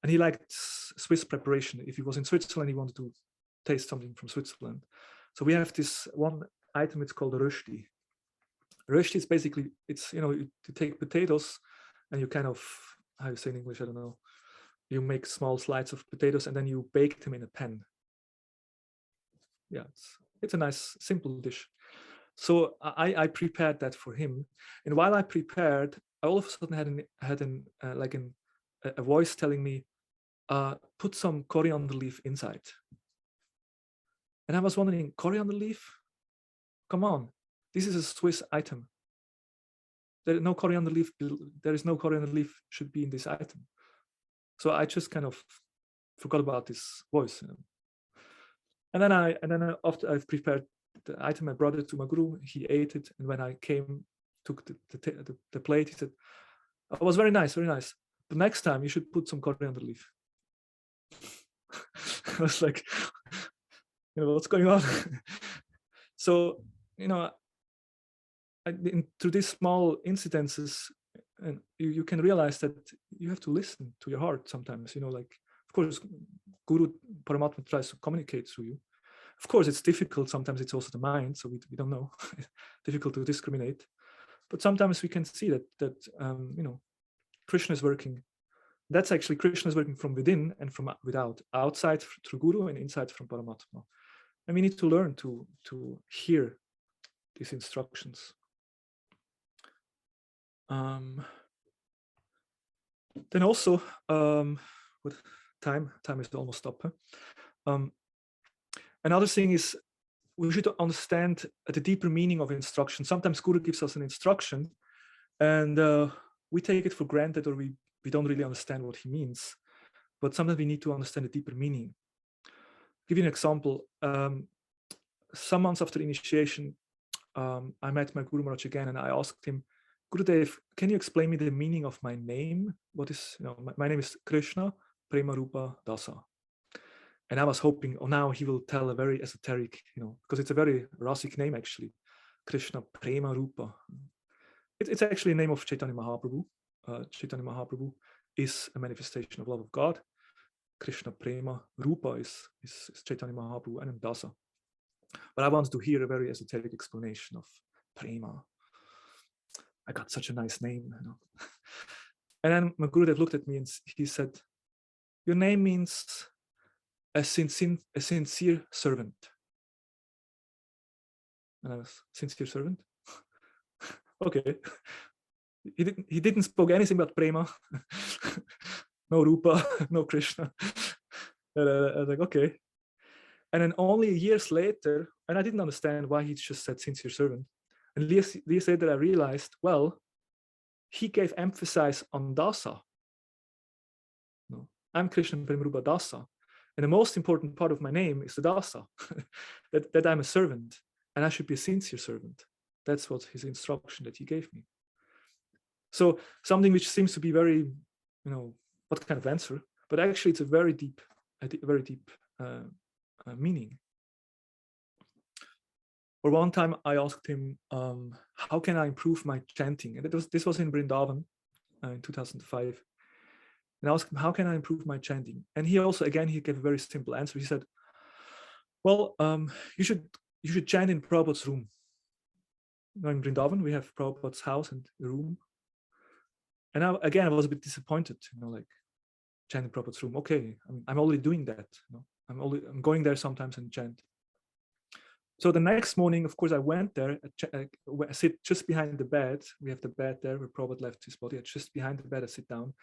And he liked Swiss preparation. If he was in Switzerland, he wanted to taste something from Switzerland. So we have this one item, it's called a rösti. Rösti is basically, you take potatoes and you kind of, how you say in English, I don't know. You make small slices of potatoes and then you bake them in a pan. Yeah, it's a nice, simple dish. So I prepared that for him. And while I prepared, I all of a sudden had a voice telling me, put some coriander leaf inside. And I was wondering, coriander leaf? Come on, this is a Swiss item. There is no coriander leaf should be in this item. So I just kind of forgot about this voice. And then after I've prepared the item, I brought it to my Guru. He ate it, and when I took the plate, he said, "Oh, it was very nice, very nice. The next time you should put some coriander leaf." I was like, what's going on? So, through these small incidences, and you can realize that you have to listen to your heart sometimes. Of course, Guru Paramatma tries to communicate through you. Of course, it's difficult. Sometimes it's also the mind, so we don't know. Difficult to discriminate. But sometimes we can see that Krishna is working. That's actually Krishna is working from within and from without, outside through Guru and inside from Paramatma. And we need to learn to hear these instructions. Then also, with time is almost up. Another thing is, we should understand the deeper meaning of instruction. Sometimes Guru gives us an instruction, and we take it for granted, or we don't really understand what he means. But sometimes we need to understand the deeper meaning. I'll give you an example. Some months after initiation, I met my Guru Maharaj again, and I asked him, Gurudev, can you explain me the meaning of my name? What is, my name is Krishna, Premarupa Dasa. And I was hoping, now he will tell a very esoteric, because it's a very rasic name actually, Krishna Premarupa. It's actually a name of Chaitanya Mahaprabhu. Chaitanya Mahaprabhu is a manifestation of love of God. Krishna Prema Rupa is Chaitanya Mahaprabhu, and Dasa. But I wanted to hear a very esoteric explanation of Prema. I got such a nice name. And then my Gurudev looked at me and he said, your name means a sincere servant. And I was, sincere servant? Okay. He didn't spoke anything about Prema. No Rupa, no Krishna. And I was like, okay. And then only years later, and I didn't understand why he just said sincere servant. And years later, I realized, well, he gave emphasis on Dasa. No, I'm Krishna Premarupa Dasa. And the most important part of my name is the Dasa, that I'm a servant, and I should be a sincere servant. That's what his instruction that he gave me. So something which seems to be very, what kind of answer? But actually, it's a very deep meaning. Or one time I asked him, how can I improve my chanting? And this was in Vrindavan in 2005. And I asked him, how can I improve my chanting? And he also, again, he gave a very simple answer. He said, well, you should chant in Prabhupada's room. In Vrindavan, we have Prabhupada's house and room. And again, I was a bit disappointed, like chanting Prabhupada's room. Okay, I'm already doing that. I'm going there sometimes and chant. So the next morning, of course, I went there. I sit just behind the bed. We have the bed there where Prabhupada left his body. Just behind the bed, I sit down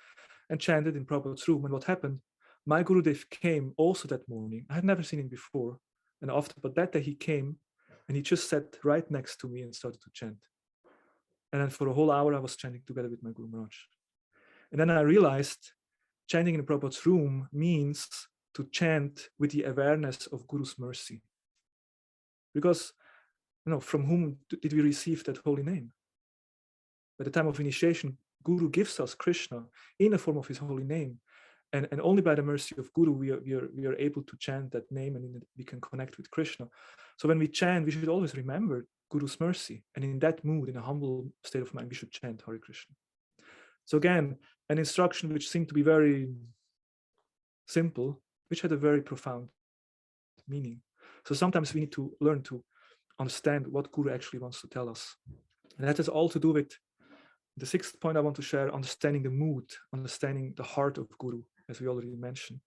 and chanted in Prabhupada's room. And what happened? My Gurudev came also that morning. I had never seen him before. And but that day he came and he just sat right next to me and started to chant. And then for a whole hour, I was chanting together with my Guru Maharaj. And then I realized chanting in Prabhupada's room means to chant with the awareness of Guru's mercy. Because, from whom did we receive that holy name? At the time of initiation, Guru gives us Krishna in the form of his holy name. And only by the mercy of Guru, we are able to chant that name, and we can connect with Krishna. So when we chant, we should always remember Guru's mercy. And in that mood, in a humble state of mind, we should chant Hare Krishna. So again, an instruction which seemed to be very simple, which had a very profound meaning. So sometimes we need to learn to understand what Guru actually wants to tell us. And that has all to do with the sixth point I want to share, understanding the mood, understanding the heart of Guru, as we already mentioned.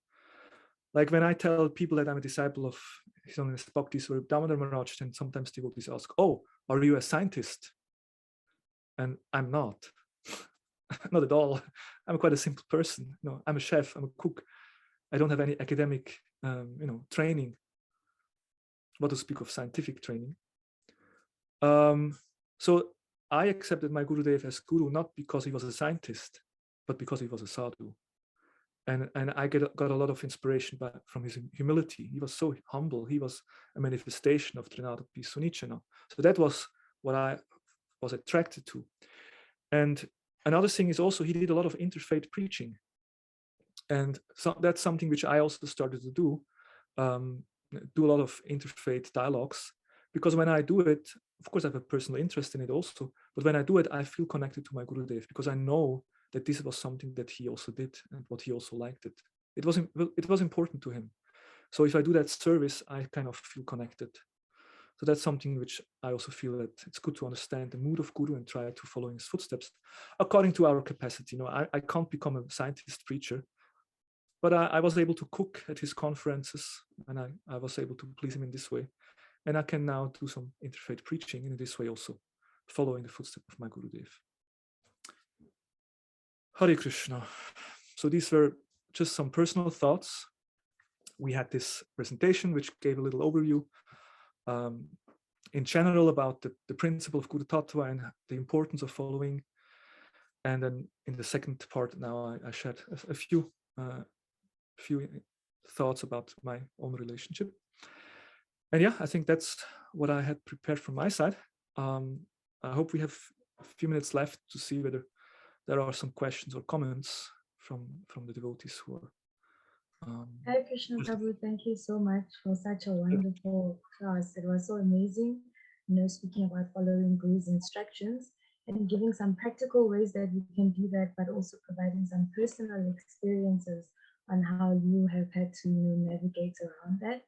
Like when I tell people that I'm a disciple of His Holiness Bhakti Swarup Damodar Maharaj, then sometimes devotees ask, oh, are you a scientist? And I'm not. Not at all. I'm quite a simple person. I'm a chef, I'm a cook. I don't have any academic training. What to speak of scientific training. So I accepted my Gurudev as Guru not because he was a scientist, but because he was a sadhu. And I got a lot of inspiration from his humility. He was so humble. He was a manifestation of Trinada Pisunichana. So that was what I was attracted to. And another thing is also he did a lot of interfaith preaching. And so that's something which I also started to do a lot of interfaith dialogues, because when I do it, of course I have a personal interest in it also, but when I do it, I feel connected to my Gurudev because I know that this was something that he also did and what he also liked it. It was important to him. So if I do that service, I kind of feel connected. So that's something which I also feel that it's good to understand the mood of Guru and try to follow in his footsteps according to our capacity. I can't become a scientist preacher, but I was able to cook at his conferences, and I was able to please him in this way. And I can now do some interfaith preaching in this way also, following the footsteps of my Gurudev. Hare Krishna. So these were just some personal thoughts. We had this presentation which gave a little overview in general about the principle of Guru Tattva and the importance of following. And then in the second part now I shared a few thoughts about my own relationship. And yeah, I think that's what I had prepared from my side. I hope we have a few minutes left to see whether there are some questions or comments from the devotees who are. Hare Krishna Prabhu, thank you so much for such a wonderful class. It was so amazing, speaking about following Guru's instructions and giving some practical ways that we can do that, but also providing some personal experiences on how you have had to navigate around that.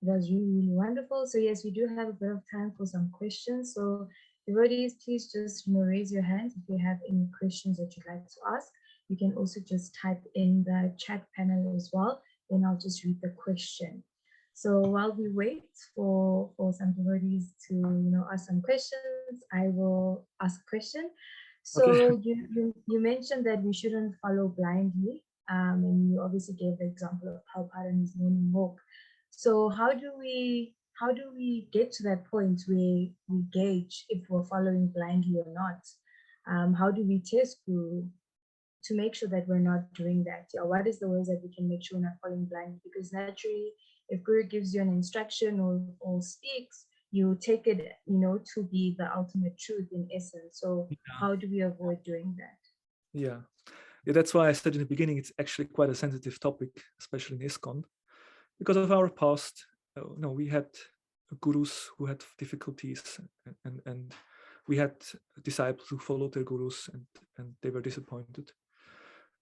It was really, really wonderful. So yes, we do have a bit of time for some questions. So devotees, please just raise your hands if you have any questions that you'd like to ask. You can also just type in the chat panel as well. Then I'll just read the question. So while we wait for some devotees to ask some questions, I will ask a question. So Okay. you mentioned that we shouldn't follow blindly, and you obviously gave the example of Prabhupada and his morning walk. So how do we get to that point where we gauge if we're following blindly or not? How do we test Guru to make sure that we're not doing that? Or what is the ways that we can make sure we're not following blindly? Because naturally, if Guru gives you an instruction or speaks, you take it, to be the ultimate truth in essence. So how do we avoid doing that? Yeah, that's why I said in the beginning, it's actually quite a sensitive topic, especially in ISKCON, because of our past. We had gurus who had difficulties, and we had disciples who followed their gurus and they were disappointed.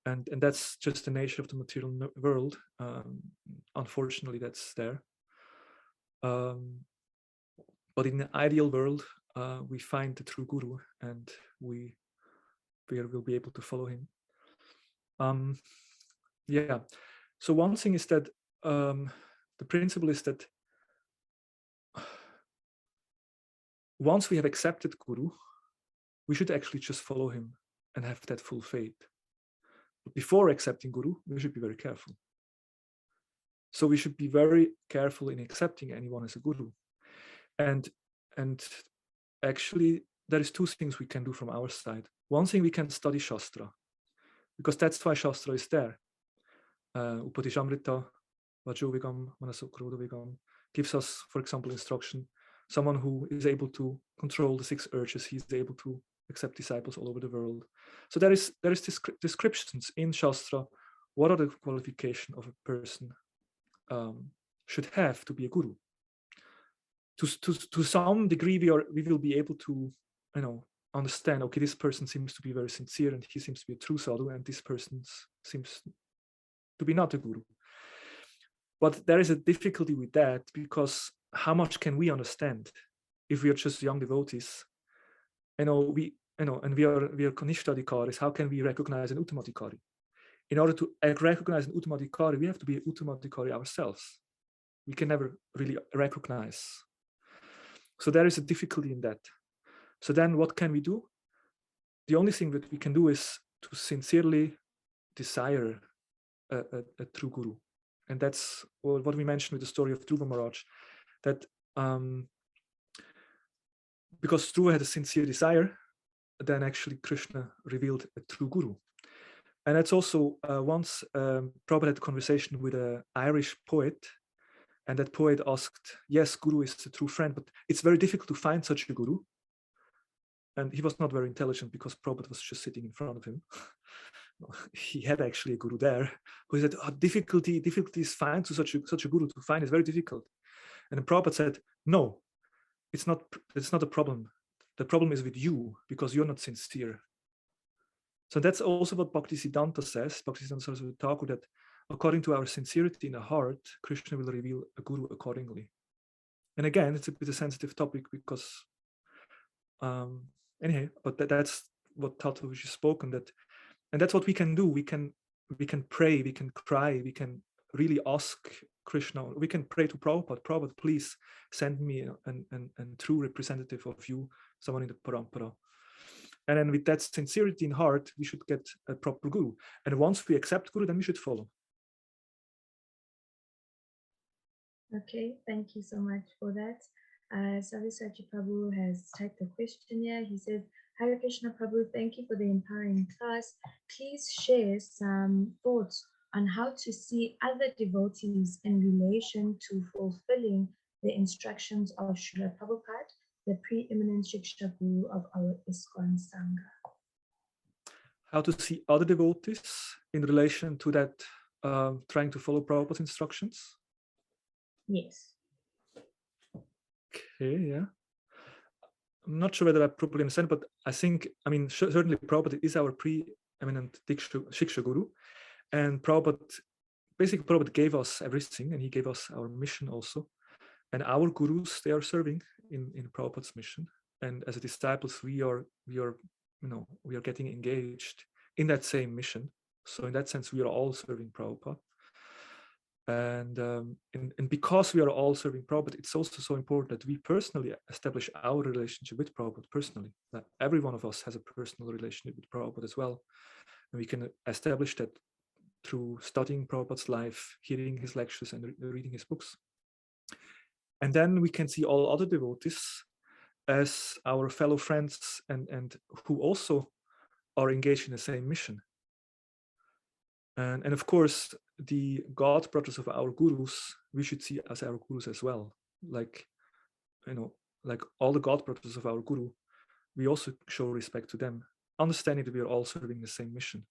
And that's just the nature of the material world. Unfortunately, that's there. But in the ideal world, we find the true guru and we we'll be able to follow him. Yeah. So one thing is that the principle is that once we have accepted Guru, we should actually just follow him and have that full faith. But before accepting Guru, we should be very careful. So we should be very careful in accepting anyone as a Guru. And actually, there is two things we can do from our side. One thing, we can study Shastra, because that's why Shastra is there. Upadishamrita, Vajovigam, Manasukrodovigam gives us, for example, instruction. Someone who is able to control the 6 urges, he's able to accept disciples all over the world. So there is descriptions in Shastra. What are the qualifications of a person should have to be a guru? To some degree, we will be able to, understand. Okay, this person seems to be very sincere, and he seems to be a true sadhu, and this person seems to be not a guru. But there is a difficulty with that, because how much can we understand if we are just young devotees? And we are Kanishta-adhikaris. How can we recognize an Uttama-adhikari? In order to recognize an Uttama-adhikari, we have to be an Uttama-adhikari ourselves. We can never really recognize. So there is a difficulty in that. So then what can we do? The only thing that we can do is to sincerely desire a true guru. And that's what we mentioned with the story of Dhruva Maharaj, that because Dhruva had a sincere desire, then actually Krishna revealed a true guru. And that's also once Prabhupada had a conversation with an Irish poet, and that poet asked, yes, guru is a true friend, but it's very difficult to find such a guru. And he was not very intelligent, because Prabhupada was just sitting in front of him. He had actually a guru there, who said, difficulty is find to such a guru to find is very difficult. And then Prabhupada said, no, it's not a problem. The problem is with you, because you're not sincere. So that's also what Bhaktisiddhanta says, Bhaktisiddhanta Saraswati Thakur, that according to our sincerity in the heart, Krishna will reveal a guru accordingly. And again, it's a bit a sensitive topic, because anyhow, but that's what Tatu has spoken, and that's what we can do. We can pray, we can cry, we can really ask Krishna. We can pray to Prabhupada, please send me a true representative of you, someone in the parampara. And then with that sincerity in heart, we should get a proper guru. And once we accept guru, then we should follow. Okay, thank you so much for that. Savisachi Prabhu has typed a question here. He says, Hare Krishna Prabhu, thank you for the empowering class. Please share some thoughts on how to see other devotees in relation to fulfilling the instructions of Srila Prabhupada, the preeminent Shiksha Guru of our ISKCON Sangha. How to see other devotees in relation to that, trying to follow Prabhupada's instructions? Yes. Okay, yeah. I'm not sure whether I properly understand, but I think, certainly Prabhupada is our preeminent Shiksha Guru, and Prabhupada gave us everything, and he gave us our mission also. And our gurus, they are serving in Prabhupada's mission. And as disciples, we are getting engaged in that same mission. So in that sense, we are all serving Prabhupada. And because we are all serving Prabhupada, it's also so important that we personally establish our relationship with Prabhupada personally. That every one of us has a personal relationship with Prabhupada as well. And we can establish that through studying Prabhupada's life, hearing his lectures, and reading his books. And then we can see all other devotees as our fellow friends and who also are engaged in the same mission. And of course, the God brothers of our gurus, we should see as our gurus as well. Like all the God brothers of our guru, we also show respect to them, understanding that we are all serving the same mission.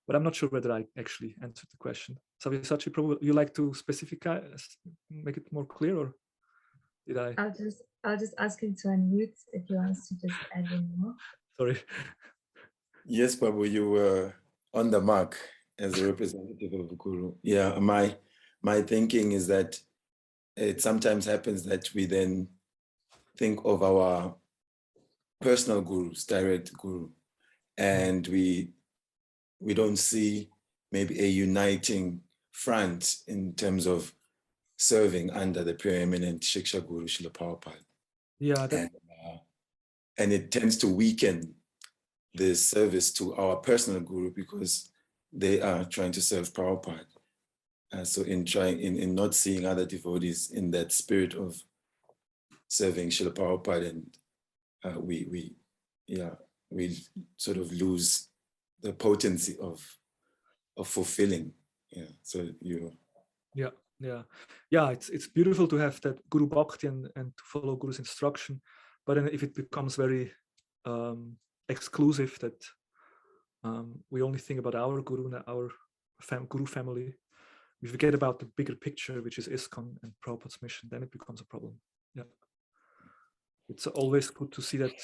But I'm not sure whether I actually answered the question. Savisachi, Prabhu, you like to specify, make it more clear, or did I? I'll just ask him to unmute if he wants to just add in more. Sorry. Yes, Prabhu, you were on the mark as a representative of the Guru. Yeah, my thinking is that it sometimes happens that we then think of our personal gurus, direct guru, and we don't see maybe a uniting front in terms of serving under the preeminent Shiksha Guru Srila Prabhupada. Yeah, and it tends to weaken the service to our personal guru because they are trying to serve Prabhupada. So in not seeing other devotees in that spirit of serving Srila Prabhupada, and we sort of lose the potency of fulfilling. Yeah. So it's beautiful to have that Guru Bhakti and to follow Guru's instruction, but then if it becomes very exclusive, that we only think about our Guru and our Guru family, we forget about the bigger picture, which is ISKCON and Prabhupada's mission, then it becomes a problem. Yeah, it's always good to see that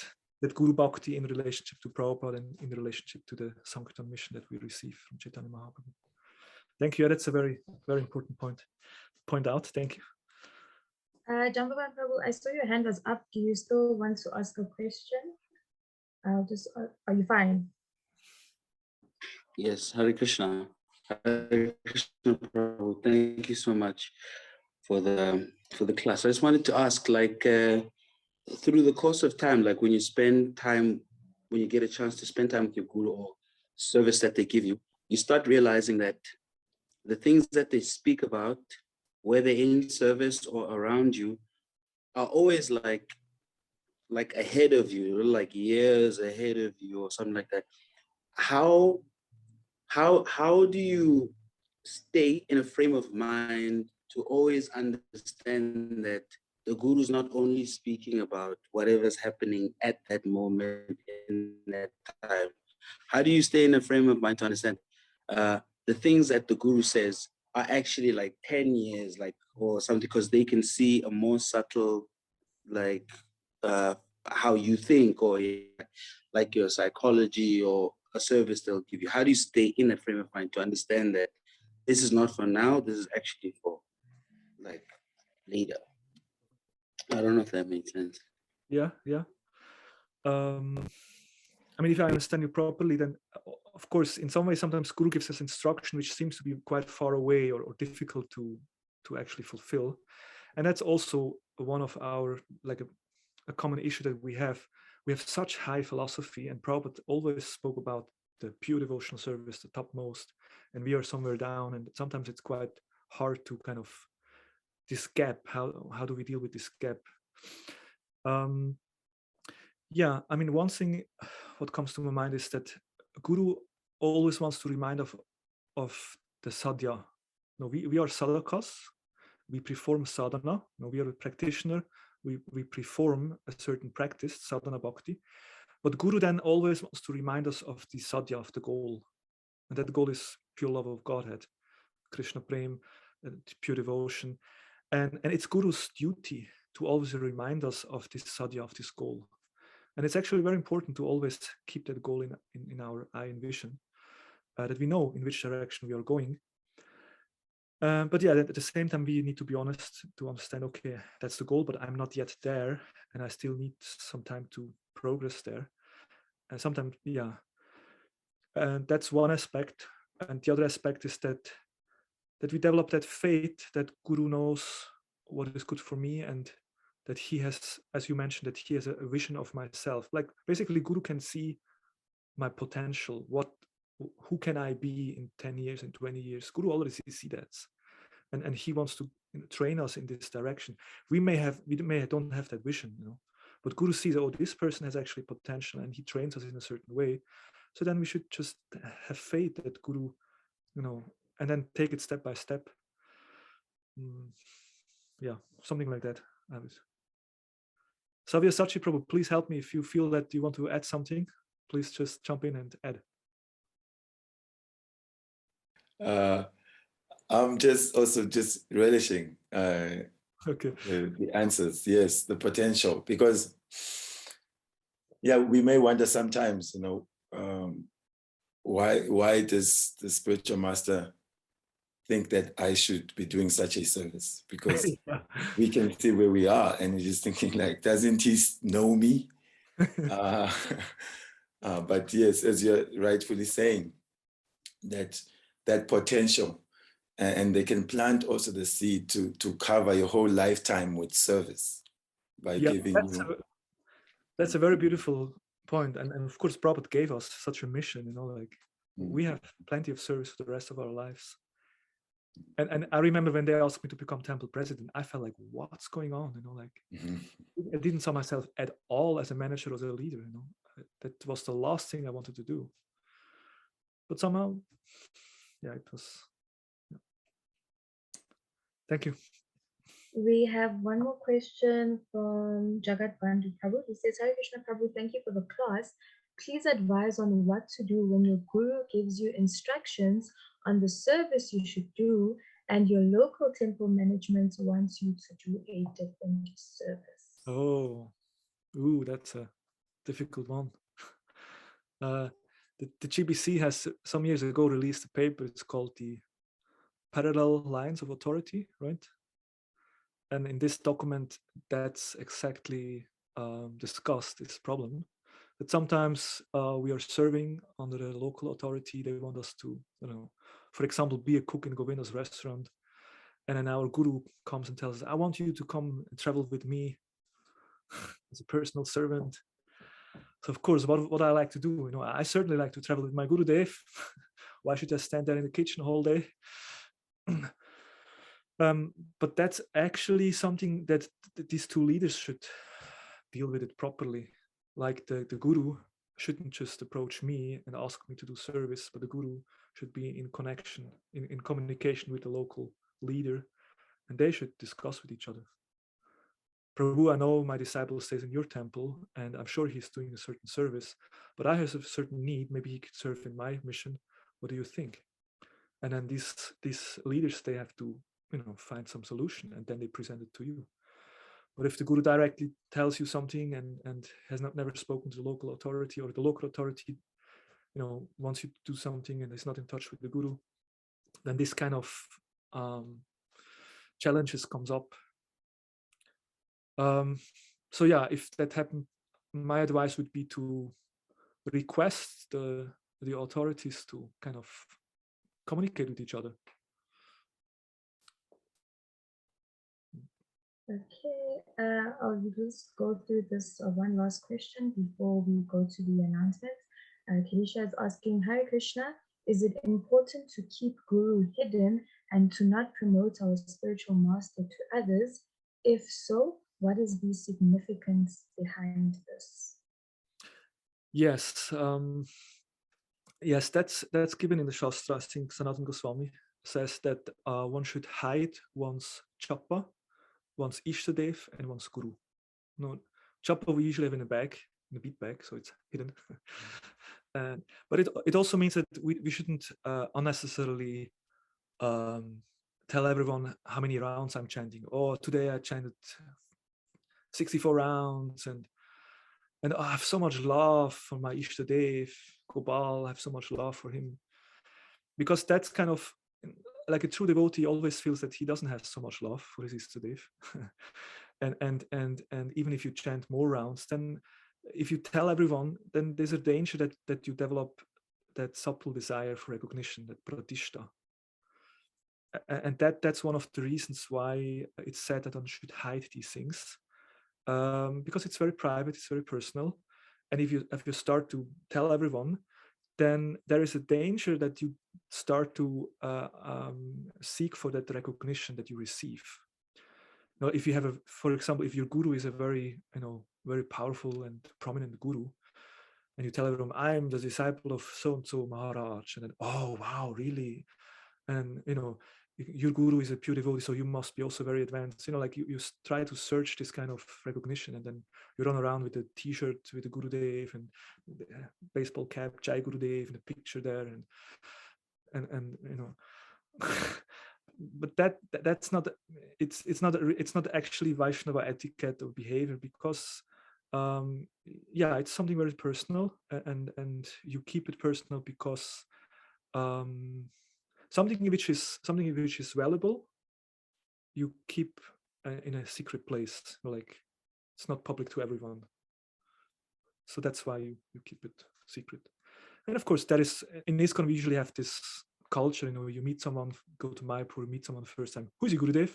Guru Bhakti in relationship to Prabhupada and in relationship to the Sankirtan mission that we receive from Chaitanya Mahaprabhu. Thank you. That's a very, very important point out. Thank you. Jambavan Prabhu, I saw your hand was up. Do you still want to ask a question? Are you fine? Yes, Hare Krishna. Hare Krishna Prabhu. Thank you so much for the class. I just wanted to ask, like, through the course of time, like when you get a chance to spend time with your guru or service that they give you, you start realizing that the things that they speak about, whether in service or around you, are always like ahead of you, like years ahead of you or something like that. How do you stay in a frame of mind to always understand that the guru is not only speaking about whatever's happening at that moment in that time? How do you stay in a frame of mind to understand the things that the guru says are actually like 10 years, like, or something, because they can see a more subtle, like how you think, or like your psychology or a service they'll give you? How do you stay in a frame of mind to understand that this is not for now, this is actually for like later? I don't know if that makes sense. Yeah. I mean, if I understand you properly, then of course, in some way, sometimes Guru gives us instruction which seems to be quite far away or difficult to actually fulfill. And that's also one of our, like a common issue that we have. We have such high philosophy, and Prabhupada always spoke about the pure devotional service, the topmost, and we are somewhere down. And sometimes it's quite hard to kind of this gap. How do we deal with this gap? Yeah, I mean, one thing what comes to my mind is that Guru always wants to remind of the sadhya. No, we are sadhakas. We perform sadhana. No, we are a practitioner. We perform a certain practice, sadhana bhakti. But Guru then always wants to remind us of the sadhya, of the goal. And that goal is pure love of Godhead, Krishna Prem, pure devotion. And it's Guru's duty to always remind us of this sadhya, of this goal. And it's actually very important to always keep that goal in our eye and vision, that we know in which direction we are going. But yeah, at the same time, we need to be honest to understand, okay, that's the goal, but I'm not yet there, and I still need some time to progress there. And sometimes, yeah, and that's one aspect. And the other aspect is that we develop that faith that Guru knows what is good for me, and that he has, as you mentioned, that he has a vision of myself. Like basically Guru can see my potential. Who can I be in 10 years and 20 years? Guru already sees that. And he wants to train us in this direction. We may don't have that vision, but Guru sees, oh, this person has actually potential, and he trains us in a certain way. So then we should just have faith that Guru, and then take it step by step. Yeah, something like that. Savya Sachi Prabhu, please help me if you feel that you want to add something. Please just jump in and add. I'm just relishing okay. the answers. Yes, the potential, because we may wonder sometimes, why does the spiritual master think that I should be doing such a service? Because we can see where we are, and you're just thinking, like, doesn't he know me? uh, but yes, as you're rightfully saying, that potential, and they can plant also the seed to cover your whole lifetime with service by Yeah, giving you. that's a very beautiful point. And of course, Prabhupada gave us such a mission, like we have plenty of service for the rest of our lives. And I remember when they asked me to become temple president, I felt like, what's going on? Like I didn't saw myself at all as a manager or as a leader. That was the last thing I wanted to do. But somehow, yeah, it was. Yeah. Thank you. We have one more question from Jagat Bandhu Prabhu. He says, Hare Krishna Prabhu, thank you for the class. Please advise on what to do when your guru gives you instructions on the service you should do and your local temple management wants you to do a different service. Oh, that's a difficult one. The GBC has some years ago released a paper. It's called the Parallel Lines of Authority, right? And in this document, that's exactly discussed, this problem. That sometimes we are serving under a local authority. They want us to, for example, be a cook in Govinda's restaurant. And then our guru comes and tells us, I want you to come and travel with me as a personal servant. So of course, what I like to do, I certainly like to travel with my Gurudev. Why should I stand there in the kitchen the whole day? But that's actually something that these two leaders should deal with it properly. Like the guru shouldn't just approach me and ask me to do service, but the guru should be in connection, in communication with the local leader, and they should discuss with each other. Prabhu, I know my disciple stays in your temple, and I'm sure he's doing a certain service, but I have a certain need. Maybe he could serve in my mission. What do you think? And then these leaders, they have to, find some solution, and then they present it to you. But if the guru directly tells you something and has never spoken to the local authority, or the local authority, wants you to do something and is not in touch with the guru, then this kind of challenges comes up. So yeah, if that happened, my advice would be to request the authorities to kind of communicate with each other. Okay, I'll just go through this one last question before we go to the announcement. Kenisha is asking, Hare Krishna, is it important to keep Guru hidden and to not promote our spiritual master to others? If so, what is the significance behind this? Yes, yes, that's given in the Shastra. I think Sanatana Goswami says that one should hide one's japa, one's Ishtadev, and one's Guru. No, japa we usually have in a bag, in a bead bag, so it's hidden. But it also means that we shouldn't unnecessarily tell everyone how many rounds I'm chanting. Oh, today I chanted 64 rounds, and I have so much love for my Ishtadev, Gopal, I have so much love for him. Because that's kind of, like a true devotee always feels that he doesn't have so much love for his Ishtadev. and even if you chant more rounds, then if you tell everyone, then there's a danger that you develop that subtle desire for recognition, that pratishta. And that's one of the reasons why it's said that one should hide these things. Because it's very private, it's very personal. And if you start to tell everyone, then there is a danger that you start to seek for that recognition that you receive. Now, if you have for example, if your guru is a very, very powerful and prominent guru, and you tell everyone, I'm the disciple of so-and-so Maharaj, and then, oh, wow, really? And, your guru is a pure devotee, so you must be also very advanced. Like you try to search this kind of recognition, and then you run around with a T-shirt with the Gurudev and the baseball cap, Jai Gurudev, and a picture there, and but that's not. It's not actually Vaishnava etiquette or behavior, because yeah, it's something very personal, and you keep it personal because something which is valuable, you keep in a secret place, like it's not public to everyone. So that's why you keep it secret. And of course, that is in ISKCON, we usually have this culture, you meet someone, go to Mayapur, meet someone the first time. Who's your Gurudev?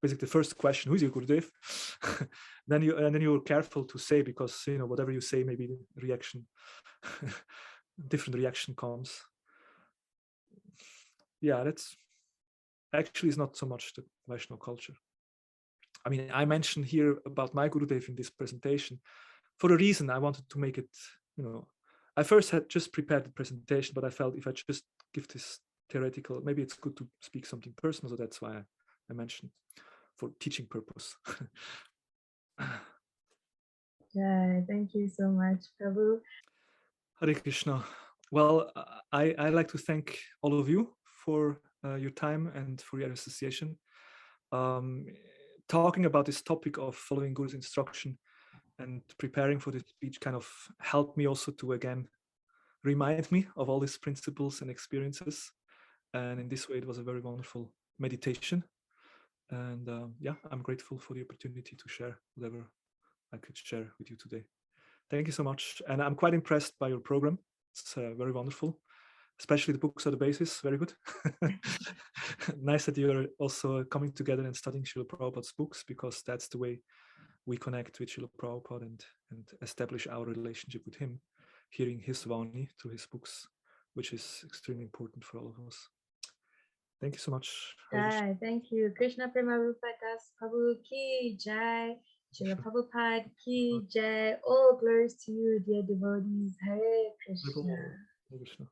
Basically, the first question, who's your Gurudev? then you're careful to say, because whatever you say, maybe the reaction, different reaction comes. Yeah, that's actually is not so much the Vaishnava culture. I mean, I mentioned here about my Gurudev in this presentation for a reason. I wanted to make it, I first had just prepared the presentation, but I felt if I just give this theoretical, maybe it's good to speak something personal. So that's why I mentioned for teaching purpose. Yeah, thank you so much, Prabhu. Hare Krishna. Well, I like to thank all of you for your time and for your association. Talking about this topic of following Guru's instruction and preparing for this speech kind of helped me also to again remind me of all these principles and experiences. And in this way, it was a very wonderful meditation. And yeah, I'm grateful for the opportunity to share whatever I could share with you today. Thank you so much. And I'm quite impressed by your program. It's very wonderful. Especially the books are the basis. Very good. Nice that you're also coming together and studying Srila Prabhupada's books, because that's the way we connect with Srila Prabhupada and establish our relationship with him, hearing his Vani through his books, which is extremely important for all of us. Thank you so much. Jai, thank you. Krishna Premarupa Das Prabhu Ki Jai. Srila Prabhupada Ki Jai. All glories to you, dear devotees. Hare Krishna. Hare Krishna.